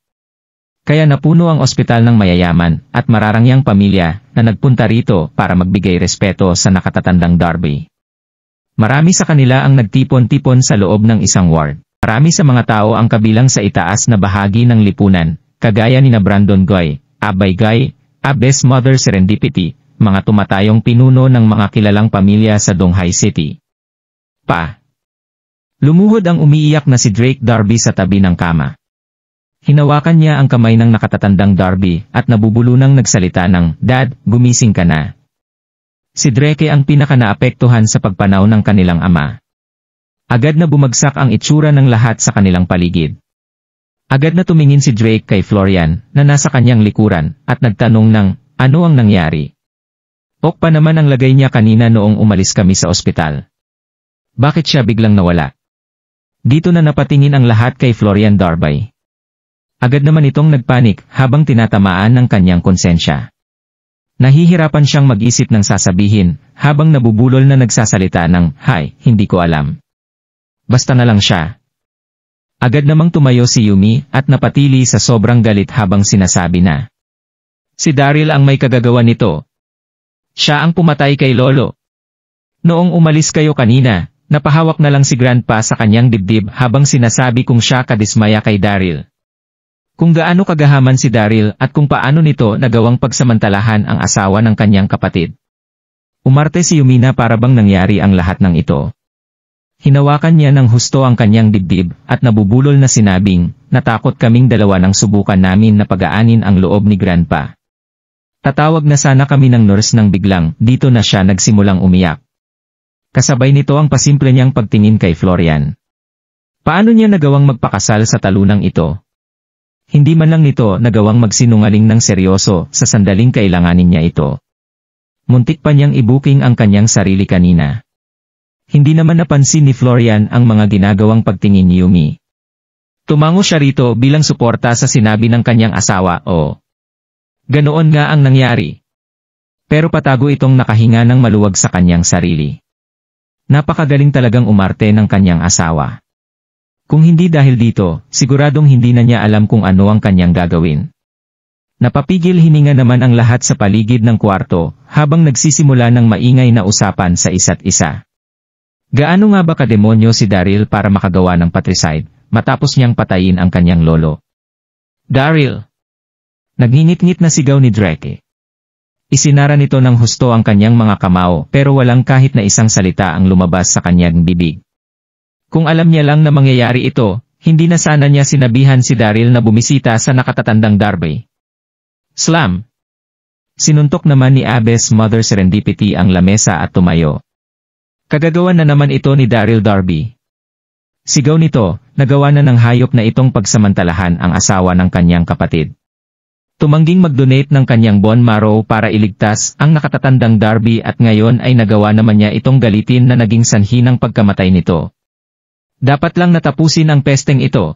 Speaker 1: Kaya napuno ang ospital ng mayayaman at mararangyang pamilya na nagpunta rito para magbigay respeto sa nakatatandang Darby. Marami sa kanila ang nagtipon-tipon sa loob ng isang ward. Marami sa mga tao ang kabilang sa itaas na bahagi ng lipunan, kagaya ni Brandon Goy, Abay Guy, Best Mother Serendipity, mga tumatayong pinuno ng mga kilalang pamilya sa Donghai City. Lumuhod ang umiiyak na si Drake Darby sa tabi ng kama. Hinawakan niya ang kamay ng nakatatandang Darby at nabubulunang nagsalita ng, Dad, gumising ka na. Si Drake ang pinaka-naapektuhan sa pagpanaw ng kanilang ama. Agad na bumagsak ang itsura ng lahat sa kanilang paligid. Agad na tumingin si Drake kay Florian, na nasa kanyang likuran, at nagtanong ng, ano ang nangyari? Ok pa naman ang lagay niya kanina noong umalis kami sa ospital. Bakit siya biglang nawala? Dito na napatingin ang lahat kay Florian Darby. Agad naman itong nagpanik habang tinatamaan ng kanyang konsensya. Nahihirapan siyang mag-isip ng sasabihin, habang nabubulol na nagsasalita ng, Hay, hindi ko alam. Basta na lang siya. Agad namang tumayo si Yumi at napatili sa sobrang galit habang sinasabi na, si Daryl ang may kagagawa nito. Siya ang pumatay kay Lolo. Noong umalis kayo kanina, Napahawak na lang si Grandpa sa kanyang dibdib habang sinasabi kung siya kadismaya kay Daryl. Kung gaano kagahaman si Daryl at kung paano nito nagawang pagsamantalahan ang asawa ng kanyang kapatid. Umarte si Yumina para bang nangyari ang lahat ng ito. Hinawakan niya ng husto ang kanyang dibdib at nabubulol na sinabing, natakot kaming dalawa nang subukan namin na pagaanin ang loob ni Grandpa. Tatawag na sana kami ng nurse nang biglang, dito na siya nagsimulang umiyak. Kasabay nito ang pasimple niyang pagtingin kay Florian. Paano niya nagawang magpakasal sa talunang ito? Hindi man lang nito nagawang magsinungaling ng seryoso sa sandaling kailanganin niya ito. Muntik pa niyang ibuking ang kanyang sarili kanina. Hindi naman napansin ni Florian ang mga ginagawang pagtingin ni Yumi. Tumango siya rito bilang suporta sa sinabi ng kanyang asawa, ganoon nga ang nangyari. Pero patago itong nakahinga ng maluwag sa kanyang sarili. Napakagaling talagang umarte ng kanyang asawa. Kung hindi dahil dito, siguradong hindi na niya alam kung ano ang kanyang gagawin. Napapigil hininga naman ang lahat sa paligid ng kwarto, habang nagsisimula ng maingay na usapan sa isa't isa. Gaano nga ba kademonyo si Daryl para makagawa ng patricide, matapos niyang patayin ang kanyang lolo? Daryl! Nagningit-ngit na sigaw ni Drake. Isinara nito ng husto ang kanyang mga kamao pero walang kahit na isang salita ang lumabas sa kanyang bibig. Kung alam niya lang na mangyayari ito, hindi na sana niya sinabihan si Daryl na bumisita sa nakatatandang Darby. Slam! Sinuntok naman ni Abby's Mother Serendipity ang lamesa at tumayo. Kagagawan na naman ito ni Daryl Darby. Sigaw nito, nagawa na ng hayop na itong pagsamantalahan ang asawa ng kanyang kapatid. Tumangging mag-donate ng kanyang bone marrow para iligtas ang nakatatandang Darby at ngayon ay nagawa naman niya itong galitin na naging sanhi ng pagkamatay nito. Dapat lang natapusin ang pesteng ito.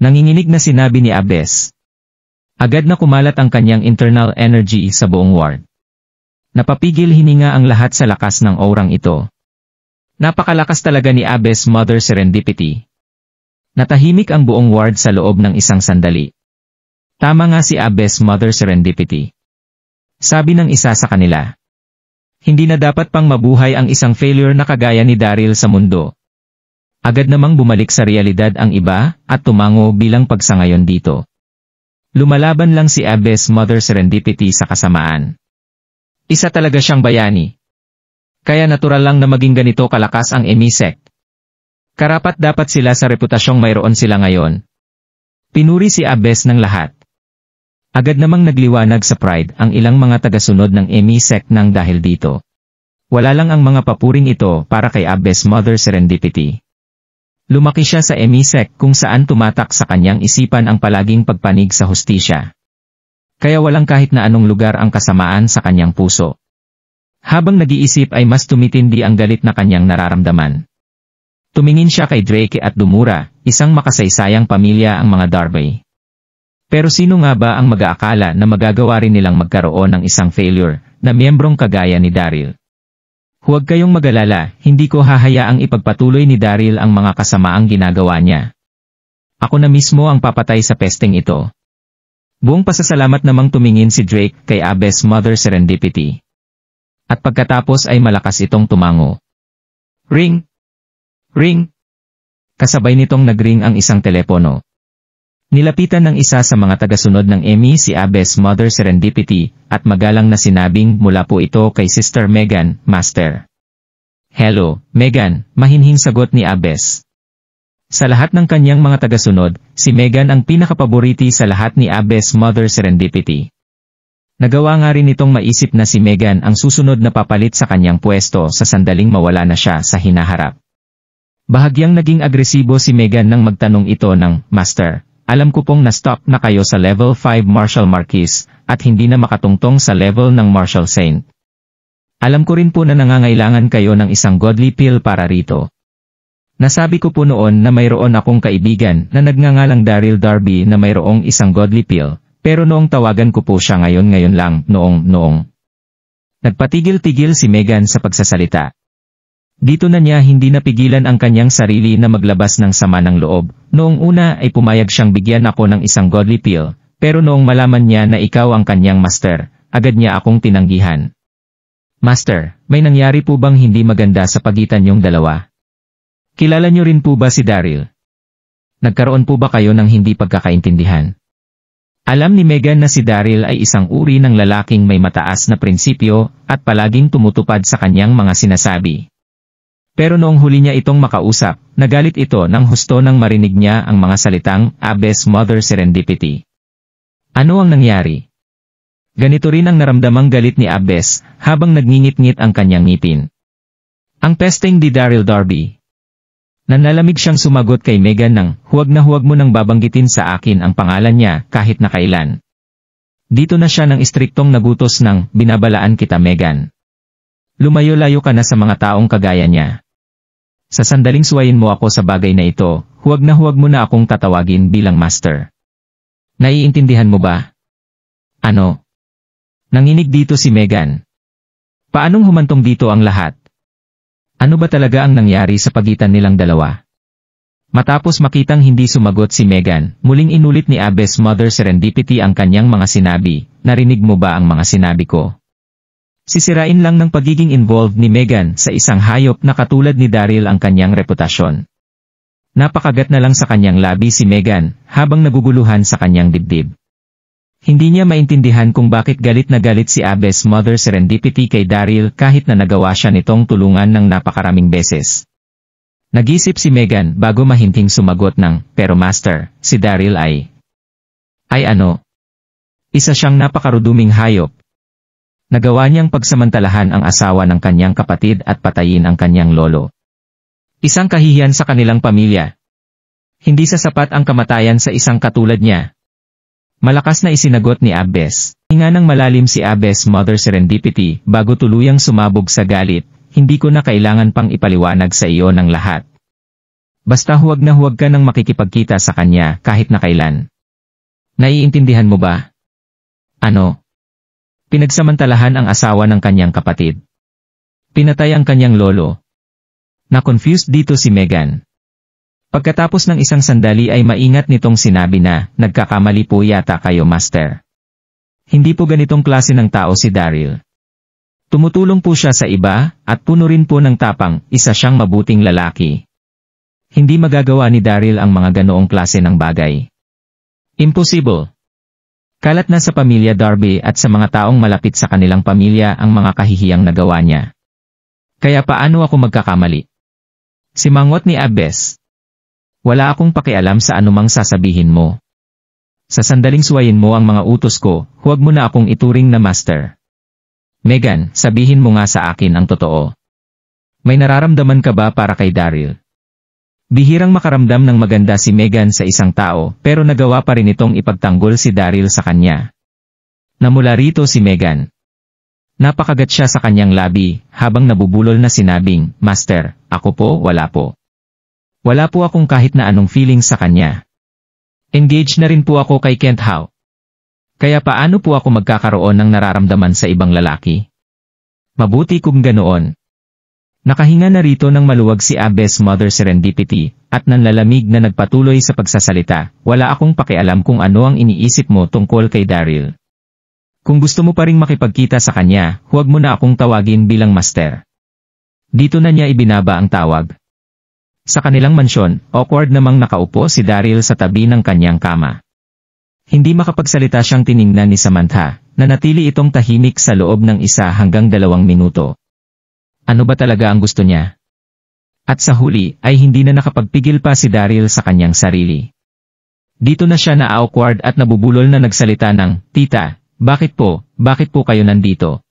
Speaker 1: Nanginginig na sinabi ni Abes. Agad na kumalat ang kanyang internal energy sa buong ward. Napapigil hininga ang lahat sa lakas ng aurang ito. Napakalakas talaga ni Abes Mother Serendipity. Natahimik ang buong ward sa loob ng isang sandali. Tama nga si Abes Mother Serendipity. Sabi ng isa sa kanila. Hindi na dapat pang mabuhay ang isang failure na kagaya ni Daryl sa mundo. Agad namang bumalik sa realidad ang iba, at tumango bilang pagsangayon dito. Lumalaban lang si Abes Mother Serendipity sa kasamaan. Isa talaga siyang bayani. Kaya natural lang na maging ganito kalakas ang Emisect. Karapat dapat sila sa reputasyong mayroon sila ngayon. Pinuri si Abes ng lahat. Agad namang nagliwanag sa Pride ang ilang mga tagasunod ng Emisect nang dahil dito. Wala lang ang mga papuring ito para kay Abes Mother Serendipity. Lumaki siya sa Emisect kung saan tumatak sa kanyang isipan ang palaging pagpanig sa hustisya. Kaya walang kahit na anong lugar ang kasamaan sa kanyang puso. Habang nag-iisip ay mas tumitindi ang galit na kanyang nararamdaman. Tumingin siya kay Drake at Dumura, isang makasaysayang pamilya ang mga Darby. Pero sino nga ba ang mag-aakala na magagawa rin nilang magkaroon ng isang failure na miyembrong kagaya ni Daryl? Huwag kayong mag-alala, hindi ko hahayaang ipagpatuloy ni Daryl ang mga kasamaang ginagawa niya. Ako na mismo ang papatay sa pesteng ito. Buong pasasalamat namang tumingin si Drake kay Abes Mother Serendipity. At pagkatapos ay malakas itong tumango. Ring! Ring! Kasabay nitong nagring ang isang telepono. Nilapitan ng isa sa mga tagasunod ng Emmy si Abes Mother Serendipity, at magalang na sinabing mula po ito kay Sister Megan, Master. Hello, Megan, mahinhing sagot ni Abes. Sa lahat ng kanyang mga tagasunod, si Megan ang pinakapaboriti sa lahat ni Abes Mother Serendipity. Nagawa nga rin itong maisip na si Megan ang susunod na papalit sa kanyang pwesto sa sandaling mawala na siya sa hinaharap. Bahagyang naging agresibo si Megan nang magtanong ito ng, Master, alam ko pong na-stop na kayo sa level 5 Martial Marquis, at hindi na makatungtong sa level ng Martial Saint. Alam ko rin po na nangangailangan kayo ng isang godly pill para rito. Nasabi ko po noon na mayroon akong kaibigan na nagngangalang Daryl Darby na mayroong isang godly pill, pero noong tawagan ko po siya ngayon lang, noong. Nagpatigil-tigil si Megan sa pagsasalita. Dito na niya hindi napigilan ang kanyang sarili na maglabas ng sama ng loob. Noong una ay pumayag siyang bigyan ako ng isang godly pill, pero noong malaman niya na ikaw ang kanyang master, agad niya akong tinanggihan. Master, may nangyari po bang hindi maganda sa pagitan niyong dalawa? Kilala niyo rin po ba si Daryl? Nagkaroon po ba kayo ng hindi pagkakaintindihan? Alam ni Megan na si Daryl ay isang uri ng lalaking may mataas na prinsipyo at palaging tumutupad sa kanyang mga sinasabi. Pero noong huli niya itong makausap, nagalit ito nang husto nang marinig niya ang mga salitang Abes Mother Serendipity. Ano ang nangyari? Ganito rin ang naramdamang galit ni Abes habang nagngingit-ngit ang kanyang ngipin. Ang pesting di Daryl Darby. Nanlalamig siyang sumagot kay Megan nang, huwag na huwag mo nang babanggitin sa akin ang pangalan niya kahit na kailan. Dito na siya ng istriktong nagutos ng, binabalaan kita Megan. Lumayo-layo ka na sa mga taong kagaya niya. Sa sandaling suwayin mo ako sa bagay na ito, huwag na huwag mo na akong tatawagin bilang master. Naiintindihan mo ba? Ano? Nanginig dito si Megan. Paanong humantong dito ang lahat? Ano ba talaga ang nangyari sa pagitan nilang dalawa? Matapos makitang hindi sumagot si Megan, muling inulit ni Abes Mother Serendipity ang kanyang mga sinabi. Narinig mo ba ang mga sinabi ko? Sisirain lang ng pagiging involved ni Megan sa isang hayop na katulad ni Daryl ang kanyang reputasyon. Napakagat na lang sa kanyang labi si Megan habang naguguluhan sa kanyang dibdib. Hindi niya maintindihan kung bakit galit na galit si Abes Mother Serendipity kay Daryl kahit na nagawa siya nitong tulungan ng napakaraming beses. Nag-isip si Megan bago mahinting sumagot ng, pero master, si Daryl ay ano? Isa siyang napakaruduming hayop. Nagawa niyang pagsamantalahan ang asawa ng kanyang kapatid at patayin ang kanyang lolo. Isang kahihiyan sa kanilang pamilya. Hindi sasapat ang kamatayan sa isang katulad niya. Malakas na isinagot ni Abes. Hinga ng malalim si Abes Mother Serendipity bago tuluyang sumabog sa galit, hindi ko na kailangan pang ipaliwanag sa iyo ng lahat. Basta huwag na huwag ka nang makikipagkita sa kanya kahit na kailan. Naiintindihan mo ba? Ano? Pinagsamantalahan ang asawa ng kanyang kapatid. Pinatay ang kanyang lolo. Na-confused dito si Megan. Pagkatapos ng isang sandali ay maingat nitong sinabi na, nagkakamali po yata kayo master. Hindi po ganitong klase ng tao si Daryl. Tumutulong po siya sa iba, at puno rin po ng tapang, isa siyang mabuting lalaki. Hindi magagawa ni Daryl ang mga ganoong klase ng bagay. Impossible. Kalat na sa pamilya Darby at sa mga taong malapit sa kanilang pamilya ang mga kahihiyang nagawa niya. Kaya paano ako magkakamali? Simangot ni Abes. Wala akong pakialam sa anumang sasabihin mo. Sa sandaling suwayin mo ang mga utos ko, huwag mo na akong ituring na master. Megan, sabihin mo nga sa akin ang totoo. May nararamdaman ka ba para kay Daryl? Bihirang makaramdam ng maganda si Megan sa isang tao pero nagawa pa rin itong ipagtanggol si Daryl sa kanya. Namula rito si Megan. Napakagat siya sa kanyang labi habang nabubulol na sinabing, Master, ako po, wala po. Wala po akong kahit na anong feeling sa kanya. Engaged na rin po ako kay Kent Howe. Kaya paano po ako magkakaroon ng nararamdaman sa ibang lalaki? Mabuti kung ganoon. Nakahinga na rito ng maluwag si Abes Mother Serendipity, at nanlalamig na nagpatuloy sa pagsasalita, wala akong pakialam kung ano ang iniisip mo tungkol kay Daryl. Kung gusto mo pa ring makipagkita sa kanya, huwag mo na akong tawagin bilang master. Dito na niya ibinaba ang tawag. Sa kanilang mansyon, awkward namang nakaupo si Daryl sa tabi ng kanyang kama. Hindi makapagsalita siyang tiningnan ni Samantha, na natili itong tahimik sa loob ng 1 hanggang 2 minuto. Ano ba talaga ang gusto niya? At sa huli, ay hindi na nakapagpigil pa si Daryl sa kanyang sarili. Dito na siya na-awkward at nabubulol na nagsalita ng, Tita, bakit po kayo nandito?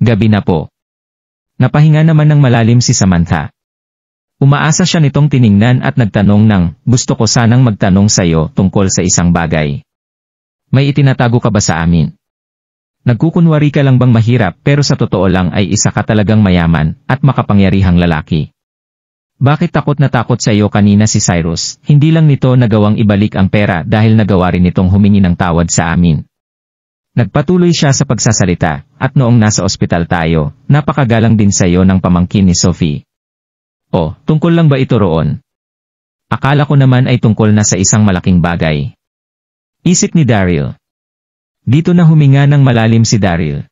Speaker 1: Gabi na po. Napahinga naman ng malalim si Samantha. Umaasa siya nitong tiningnan at nagtanong ng, gusto ko sanang magtanong sa iyo tungkol sa isang bagay. May itinatago ka ba sa amin? Nagkukunwari ka lang bang mahirap pero sa totoo lang ay isa ka talagang mayaman at makapangyarihang lalaki? Bakit takot na takot sa iyo kanina si Cyrus? Hindi lang nito nagawang ibalik ang pera dahil nagawa rin nitong humingi ng tawad sa amin. Nagpatuloy siya sa pagsasalita, at noong nasa ospital tayo, napakagalang din sa iyo ng pamangkin ni Sophie. O, tungkol lang ba ito roon? Akala ko naman ay tungkol na sa isang malaking bagay. Isip ni Daryl. Dito na huminga ng malalim si Daryl.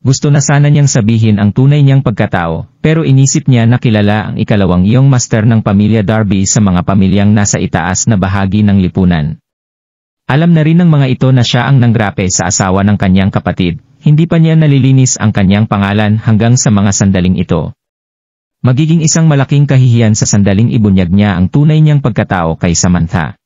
Speaker 1: Gusto na sana niyang sabihin ang tunay niyang pagkatao, pero inisip niya na kilala ang ikalawang iyong master ng pamilya Darby sa mga pamilyang nasa itaas na bahagi ng lipunan. Alam na rin ng mga ito na siya ang nanggrape sa asawa ng kanyang kapatid, hindi pa niya nalilinis ang kanyang pangalan hanggang sa mga sandaling ito. Magiging isang malaking kahihiyan sa sandaling ibunyag niya ang tunay niyang pagkatao kay Samantha.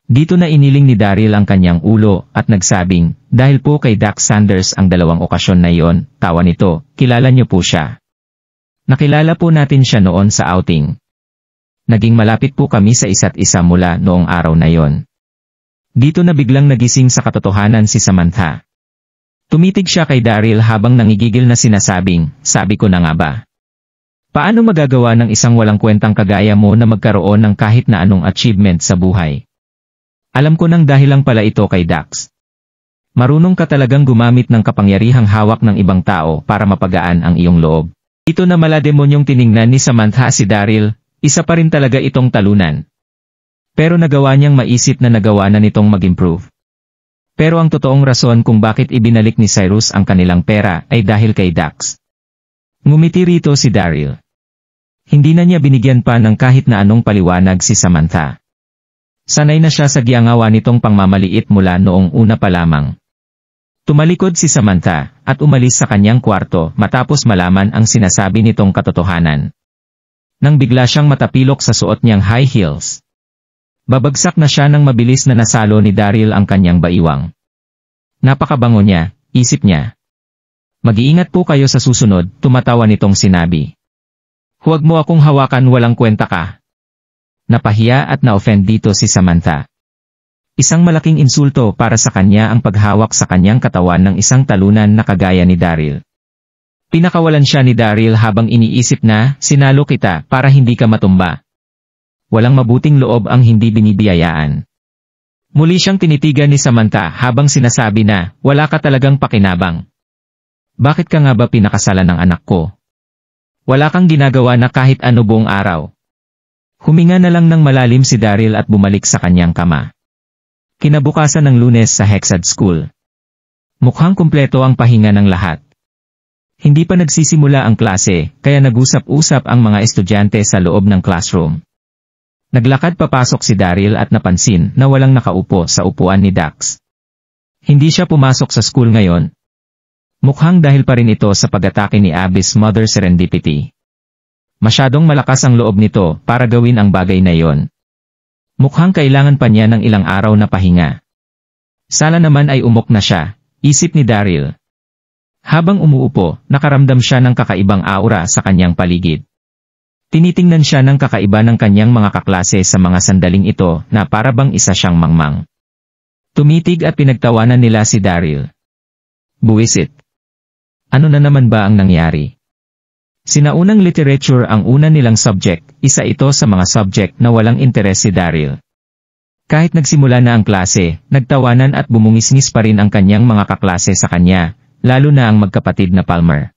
Speaker 1: Dito na iniling ni Daryl ang kanyang ulo at nagsabing, dahil po kay Dax Sanders ang dalawang okasyon na iyon, tawa nito, kilala niyo po siya. Nakilala po natin siya noon sa outing. Naging malapit po kami sa isa't isa mula noong araw na iyon. Dito na biglang nagising sa katotohanan si Samantha. Tumitig siya kay Daryl habang nangigigil na sinasabing, sabi ko na nga ba. Paano magagawa ng isang walang kwentang kagaya mo na magkaroon ng kahit na anong achievement sa buhay? Alam ko nang dahilang pala ito kay Dax. Marunong ka talagang gumamit ng kapangyarihang hawak ng ibang tao para mapagaan ang iyong loob. Ito na malademonyong tiningnan ni Samantha si Daryl, isa pa rin talaga itong talunan. Pero nagawa niyang maisip na nagawa na nitong mag-improve. Pero ang totoong rason kung bakit ibinalik ni Cyrus ang kanilang pera ay dahil kay Dax. Ngumiti rito si Daryl. Hindi na niya binigyan pa ng kahit na anong paliwanag si Samantha. Sanay na siya sa giangawa nitong pangmamaliit mula noong una pa lamang. Tumalikod si Samantha at umalis sa kanyang kwarto matapos malaman ang sinasabi nitong katotohanan. Nang bigla siyang matapilok sa suot niyang high heels. Babagsak na siya nang mabilis na nasalo ni Daryl ang kanyang baiwang. Napakabango niya, isip niya. Mag-iingat po kayo sa susunod, tumatawa nitong sinabi. Huwag mo akong hawakan, walang kwenta ka. Napahiya at na-offend dito si Samantha. Isang malaking insulto para sa kanya ang paghawak sa kanyang katawan ng isang talunan na kagaya ni Daryl. Pinakawalan siya ni Daryl habang iniisip na, sinalo kita para hindi ka matumba. Walang mabuting loob ang hindi binibiyayaan. Muli siyang tinitigan ni Samantha habang sinasabi na, wala ka talagang pakinabang. Bakit ka nga ba pinakasalan ng anak ko? Wala kang ginagawa na kahit ano buong araw. Huminga na lang ng malalim si Daryl at bumalik sa kanyang kama. Kinabukasan ng Lunes sa Hexad School. Mukhang kumpleto ang pahinga ng lahat. Hindi pa nagsisimula ang klase, kaya nag-usap-usap ang mga estudyante sa loob ng classroom. Naglakad papasok si Daryl at napansin na walang nakaupo sa upuan ni Dax. Hindi siya pumasok sa school ngayon. Mukhang dahil pa rin ito sa pag-atake ni Abby's mother Serendipity. Masyadong malakas ang loob nito para gawin ang bagay na yon. Mukhang kailangan pa niya ng ilang araw na pahinga. Sana naman ay umok na siya, isip ni Daryl. Habang umuupo, nakaramdam siya ng kakaibang aura sa kanyang paligid. Tinitingnan siya ng kakaiba ng kanyang mga kaklase sa mga sandaling ito na para bang isa siyang mangmang. Tumitig at pinagtawanan nila si Daryl. Buwisit. Ano na naman ba ang nangyari? Sinaunang literature ang una nilang subject, isa ito sa mga subject na walang interes si Daryl. Kahit nagsimula na ang klase, nagtawanan at bumungisngis pa rin ang kanyang mga kaklase sa kanya, lalo na ang magkapatid na Palmer.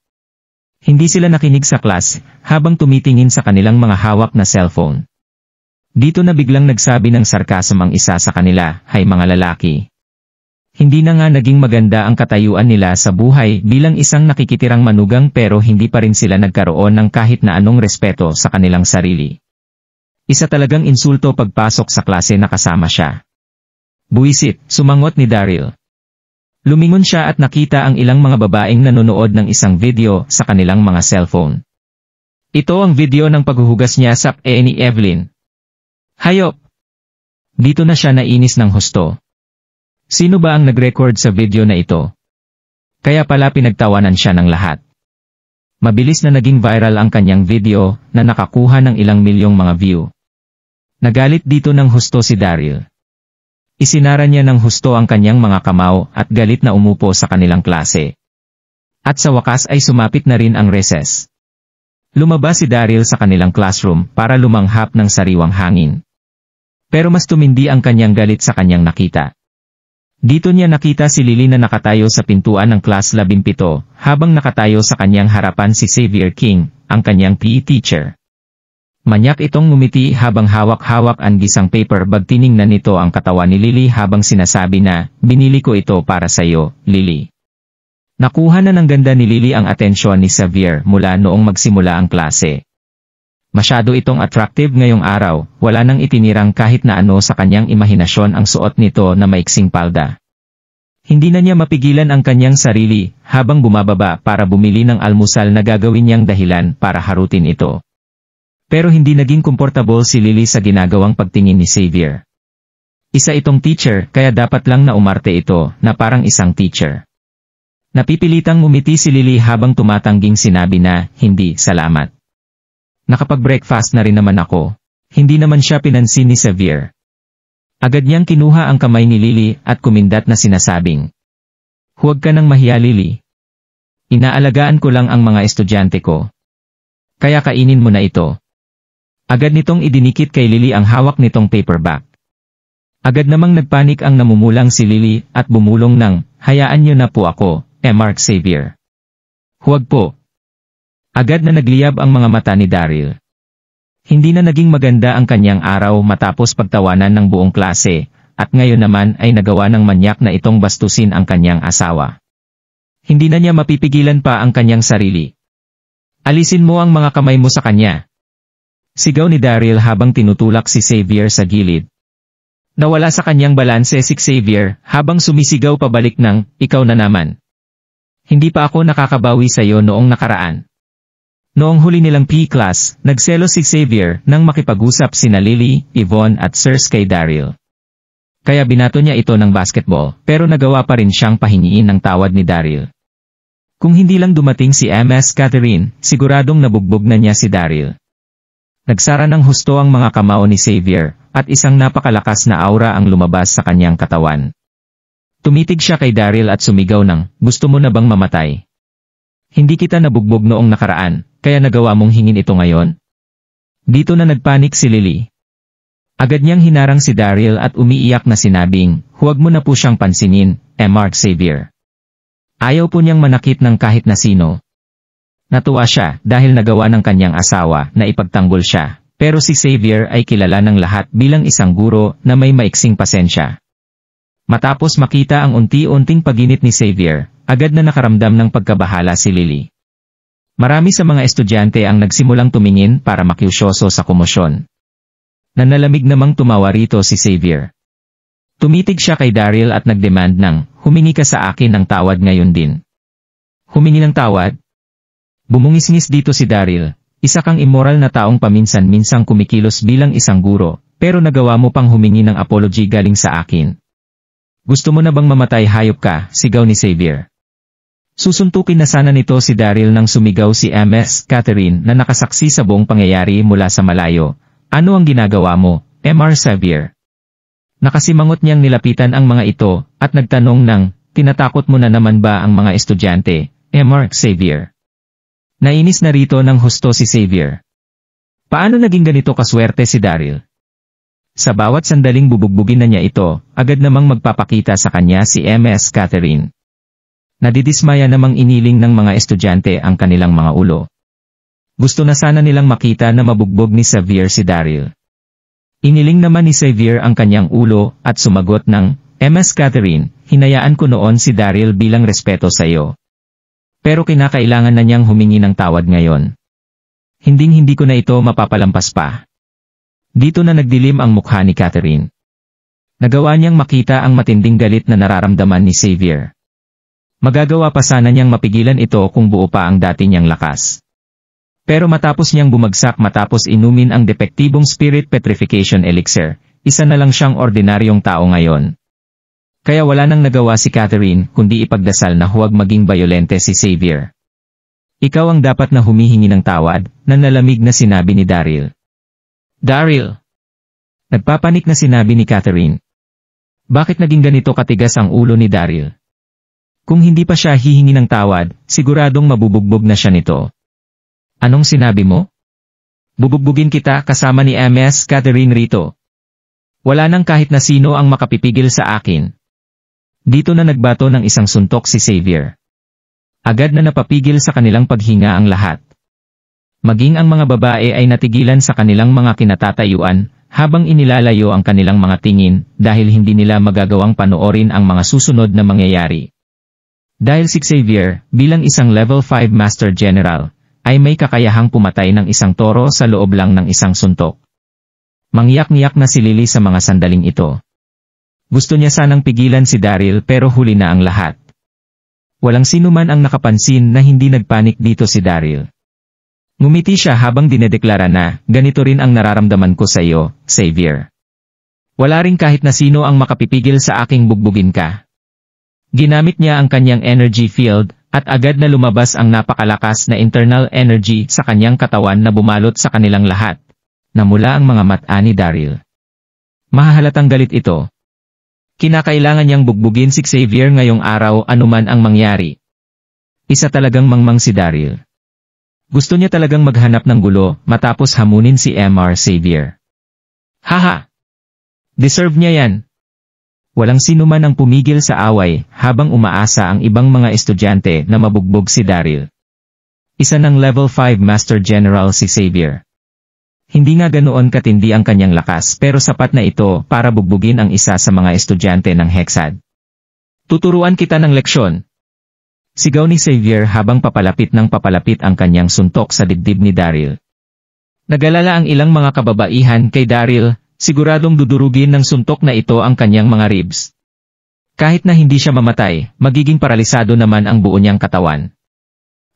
Speaker 1: Hindi sila nakinig sa class, habang tumitingin sa kanilang mga hawak na cellphone. Dito na biglang nagsabi ng sarkasm ang isa sa kanila, hay mga lalaki. Hindi na nga naging maganda ang katayuan nila sa buhay bilang isang nakikitirang manugang pero hindi pa rin sila nagkaroon ng kahit na anong respeto sa kanilang sarili. Isa talagang insulto pagpasok sa klase na kasama siya. Buwisit, sumangot ni Daryl. Lumingon siya at nakita ang ilang mga babaeng nanonood ng isang video sa kanilang mga cellphone. Ito ang video ng paghuhugas niya sa ni Evelyn. Hayop! Dito na siya nainis ng husto. Sino ba ang nag-record sa video na ito? Kaya pala pinagtawanan siya ng lahat. Mabilis na naging viral ang kanyang video na nakakuha ng ilang milyong mga view. Nagalit dito ng husto si Daryl. Isinara niya ng husto ang kanyang mga kamao at galit na umupo sa kanilang klase. At sa wakas ay sumapit na rin ang recess. Lumabas si Daryl sa kanilang classroom para lumanghap ng sariwang hangin. Pero mas tumindi ang kanyang galit sa kanyang nakita. Dito niya nakita si Lily na nakatayo sa pintuan ng class 17 habang nakatayo sa kanyang harapan si Xavier King, ang kanyang PE teacher. Manyak itong ngumiti habang hawak-hawak ang gisang paper bag. Tiningnan nito ang katawan ni Lily habang sinasabi na, binili ko ito para sa iyo, Lily. Nakuha na ng ganda ni Lily ang atensyon ni Xavier mula noong magsimula ang klase. Masyado itong attractive ngayong araw, wala nang itinirang kahit na ano sa kanyang imahinasyon ang suot nito na maiksing palda. Hindi na niya mapigilan ang kanyang sarili habang bumababa para bumili ng almusal na gagawin niyang dahilan para harutin ito. Pero hindi naging komportable si Lily sa ginagawang pagtingin ni Xavier. Isa itong teacher kaya dapat lang na umarte ito na parang isang teacher. Napipilitang ngumiti si Lily habang tumatangging sinabi na, "Hindi, salamat. Nakapag-breakfast na rin naman ako." Hindi naman siya pinansin ni Xavier. Agad niyang kinuha ang kamay ni Lily at kumindat na sinasabing, "Huwag ka nang mahiya, Lily. Inaalagaan ko lang ang mga estudyante ko. Kaya kainin mo na ito." Agad nitong idinikit kay Lily ang hawak nitong paperback. Agad namang nagpanik ang namumulang si Lily at bumulong ng, "Hayaan niyo na po ako, Mark Xavier." "Huwag po." Agad na nagliyab ang mga mata ni Daryl. Hindi na naging maganda ang kanyang araw matapos pagtawanan ng buong klase, at ngayon naman ay nagawa ng manyak na itong bastusin ang kanyang asawa. Hindi na niya mapipigilan pa ang kanyang sarili. "Alisin mo ang mga kamay mo sa kanya." Sigaw ni Daryl habang tinutulak si Xavier sa gilid. Nawala sa kanyang balanse si Xavier habang sumisigaw pabalik ng, "Ikaw na naman. Hindi pa ako nakakabawi sa iyo noong nakaraan." Noong huli nilang PE class, nagselos si Xavier nang makipag-usap sina Lily, Yvonne at Sirs kay Daryl. Kaya binato niya ito ng basketball, pero nagawa pa rin siyang pahingiin ng tawad ni Daryl. Kung hindi lang dumating si Ms. Catherine, siguradong nabugbog na niya si Daryl. Nagsara ng husto ang mga kamao ni Xavier, at isang napakalakas na aura ang lumabas sa kanyang katawan. Tumitig siya kay Daryl at sumigaw ng, "Gusto mo na bang mamatay? Hindi kita nabugbog noong nakaraan, kaya nagawa mong hingin ito ngayon?" Dito na nagpanik si Lily. Agad niyang hinarang si Daryl at umiiyak na sinabing, "Huwag mo na po siyang pansinin, Mark Xavier." Ayaw po niyang manakit ng kahit na sino. Natuwa siya dahil nagawa ng kanyang asawa na ipagtanggol siya, pero si Xavier ay kilala ng lahat bilang isang guro na may maiksing pasensya. Matapos makita ang unti-unting paginit ni Xavier, agad na nakaramdam ng pagkabahala si Lily. Marami sa mga estudyante ang nagsimulang tumingin para makiusyoso sa komosyon. Nanalamig namang tumawa rito si Xavier. Tumitig siya kay Daryl at nagdemand ng, "Humingi ka sa akin ng tawad ngayon din." "Humingi ng tawad?" Bumungisngis dito si Daryl. "Isa kang immoral na taong paminsan-minsang kumikilos bilang isang guro, pero nagawa mo pang humingi ng apology galing sa akin. Gusto mo na bang mamatay, hayop ka?" sigaw ni Xavier. Susuntukin na sana nito si Daryl nang sumigaw si Ms. Catherine na nakasaksi sa buong pangyayari mula sa malayo. "Ano ang ginagawa mo, Mr. Xavier?" Nakasimangot niyang nilapitan ang mga ito at nagtanong ng, "Tinatakot mo na naman ba ang mga estudyante, Mr. Xavier?" Nainis na rito ng husto si Xavier. Paano naging ganito kaswerte si Daryl? Sa bawat sandaling bubugbugin na niya ito, agad namang magpapakita sa kanya si Ms. Catherine. Nadidismaya namang iniling ng mga estudyante ang kanilang mga ulo. Gusto na sana nilang makita na mabugbog ni Xavier si Daryl. Iniling naman ni Xavier ang kanyang ulo at sumagot ng, "Ms. Catherine, hinayaan ko noon si Daryl bilang respeto sa iyo. Pero kinakailangan na niyang humingi ng tawad ngayon. Hinding-hindi ko na ito mapapalampas pa." Dito na nagdilim ang mukha ni Catherine. Nagawa niyang makita ang matinding galit na nararamdaman ni Xavier. Magagawa pa sana niyang mapigilan ito kung buo pa ang dati niyang lakas. Pero matapos niyang bumagsak matapos inumin ang depektibong spirit petrification elixir, isa na lang siyang ordinaryong tao ngayon. Kaya wala nang nagawa si Catherine kundi ipagdasal na huwag maging bayolente si Xavier. "Ikaw ang dapat na humihingi ng tawad," nanlalamig na sinabi ni Daryl. "Daryl!" Nagpapanik na sinabi ni Catherine. Bakit naging ganito katigas ang ulo ni Daryl? Kung hindi pa siya hihingi ng tawad, siguradong mabubugbog na siya nito. "Anong sinabi mo? Bubugbugin kita kasama ni Ms. Catherine rito. Wala nang kahit na sino ang makapipigil sa akin." Dito na nagbato ng isang suntok si Xavier. Agad na napapigil sa kanilang paghinga ang lahat. Maging ang mga babae ay natigilan sa kanilang mga kinatatayuan, habang inilalayo ang kanilang mga tingin, dahil hindi nila magagawang panoorin ang mga susunod na mangyayari. Dahil si Xavier, bilang isang level 5 Master General, ay may kakayahang pumatay ng isang toro sa loob lang ng isang suntok. Mangyak-ngiyak na si Lily sa mga sandaling ito. Gusto niya sanang pigilan si Daryl pero huli na ang lahat. Walang sino man ang nakapansin na hindi nagpanik dito si Daryl. Ngumiti siya habang dinedeklara na, ganito rin ang nararamdaman ko sa iyo, Xavier. Wala ring kahit na sino ang makapipigil sa aking bugbugin ka. Ginamit niya ang kanyang energy field, at agad na lumabas ang napakalakas na internal energy sa kanyang katawan na bumalot sa kanilang lahat. Namula ang mga mata ni Daryl. Mahahalatang galit ito. Kinakailangan niyang bugbugin si Xavier ngayong araw anuman ang mangyari. Isa talagang mangmang si Daryl. Gusto niya talagang maghanap ng gulo matapos hamunin si Mr. Xavier. Haha! Deserve niya yan. Walang sino man ang pumigil sa away habang umaasa ang ibang mga estudyante na mabugbog si Daryl. Isa ng level 5 Master General si Xavier. Hindi nga ganoon katindi ang kanyang lakas pero sapat na ito para bugbugin ang isa sa mga estudyante ng Hexad. Tuturuan kita ng leksyon. Sigaw ni Xavier habang papalapit ang kanyang suntok sa dibdib ni Daryl. Nagalala ang ilang mga kababaihan kay Daryl, siguradong dudurugin ng suntok na ito ang kanyang mga ribs. Kahit na hindi siya mamatay, magiging paralisado naman ang buo niyang katawan.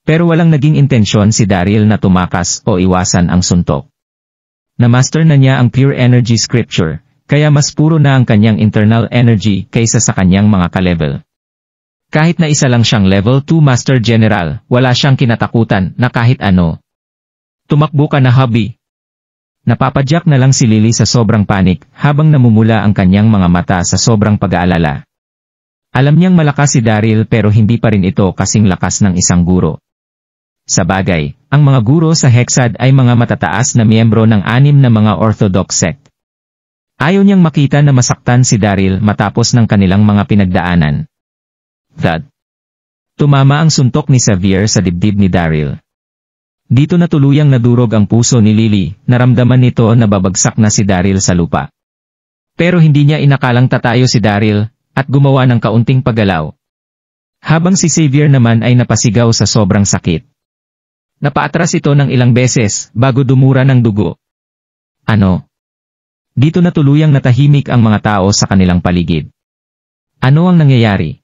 Speaker 1: Pero walang naging intensyon si Daryl na tumakas o iwasan ang suntok. Na-master na niya ang pure energy scripture, kaya mas puro na ang kanyang internal energy kaysa sa kanyang mga ka-level. Kahit na isa lang siyang level 2 Master General, wala siyang kinatakutan na kahit ano. Tumakbo ka na, hubby. Napapadyak na lang si Lily sa sobrang panik habang namumula ang kanyang mga mata sa sobrang pag-aalala. Alam niyang malakas si Daryl pero hindi pa rin ito kasing lakas ng isang guro. Sa bagay, ang mga guro sa Hexad ay mga matataas na miyembro ng 6 na mga Orthodox sect. Ayaw niyang makita na masaktan si Daryl matapos ng kanilang mga pinagdaanan. Thud. Tumama ang suntok ni Xavier sa dibdib ni Daryl. Dito na tuluyang nadurog ang puso ni Lily, naramdaman nito na babagsak na si Daryl sa lupa. Pero hindi niya inakalang tatayo si Daryl, at gumawa ng kaunting paggalaw. Habang si Xavier naman ay napasigaw sa sobrang sakit. Napaatras ito ng ilang beses, bago dumura ng dugo. Ano? Dito na tuluyang natahimik ang mga tao sa kanilang paligid. Ano ang nangyayari?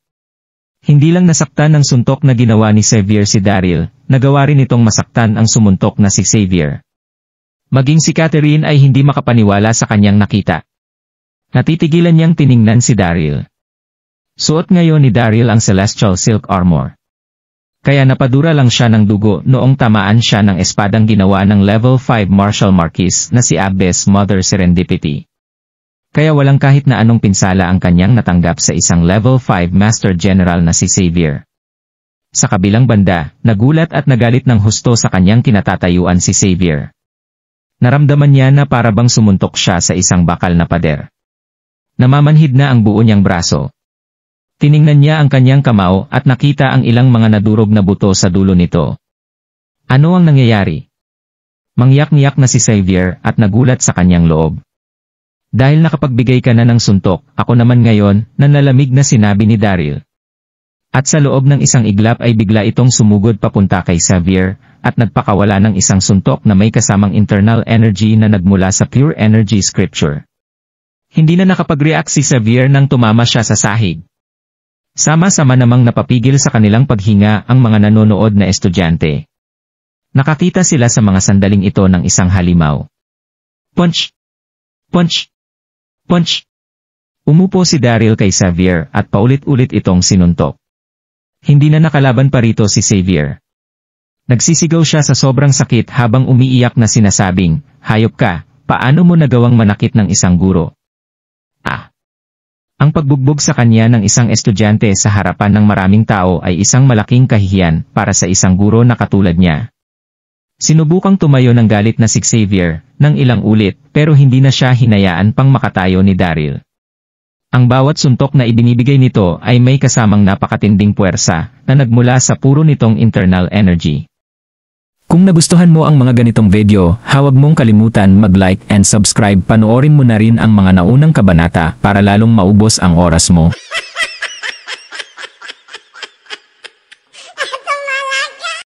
Speaker 1: Hindi lang nasaktan ng suntok na ginawa ni Xavier si Daryl, nagawa rin itong masaktan ang sumuntok na si Xavier. Maging si Catherine ay hindi makapaniwala sa kanyang nakita. Natitigilan niyang tiningnan si Daryl. Suot ngayon ni Daryl ang Celestial Silk Armor. Kaya napadura lang siya ng dugo noong tamaan siya ng espadang ginawa ng level 5 Martial Marquis na si Abbess Mother Serendipity. Kaya walang kahit na anong pinsala ang kanyang natanggap sa isang level 5 Master General na si Xavier. Sa kabilang banda, nagulat at nagalit ng husto sa kanyang kinatatayuan si Xavier. Naramdaman niya na parabang sumuntok siya sa isang bakal na pader. Namamanhid na ang buo niyang braso. Tiningnan niya ang kanyang kamao at nakita ang ilang mga nadurog na buto sa dulo nito. Ano ang nangyayari? Mangyak-ngiyak na si Xavier at nagulat sa kanyang loob. Dahil nakapagbigay ka na ng suntok, ako naman ngayon, nanlalamig na sinabi ni Daryl. At sa loob ng isang iglap ay bigla itong sumugod papunta kay Xavier, at nagpakawala ng isang suntok na may kasamang internal energy na nagmula sa pure energy scripture. Hindi na nakapag-react si Xavier nang tumama siya sa sahig. Sama-sama namang napapigil sa kanilang paghinga ang mga nanonood na estudyante. Nakakita sila sa mga sandaling ito ng isang halimaw. Punch! Punch! Punch! Umupo si Daryl kay Xavier at paulit-ulit itong sinuntok. Hindi na nakalaban pa rito si Xavier. Nagsisigaw siya sa sobrang sakit habang umiiyak na sinasabing, hayop ka, paano mo nagawang manakit ng isang guro? Ang pagbugbog sa kanya ng isang estudyante sa harapan ng maraming tao ay isang malaking kahihiyan para sa isang guro na katulad niya. Sinubukang tumayo ng galit na si Xavier ng ilang ulit pero hindi na siya hinayaan pang makatayo ni Daryl. Ang bawat suntok na ibinibigay nito ay may kasamang napakatinding puwersa na nagmula sa puro nitong internal energy. Kung nagustuhan mo ang mga ganitong video, huwag mong kalimutan mag-like and subscribe. Panoorin mo na rin ang mga naunang kabanata para lalong maubos ang oras mo.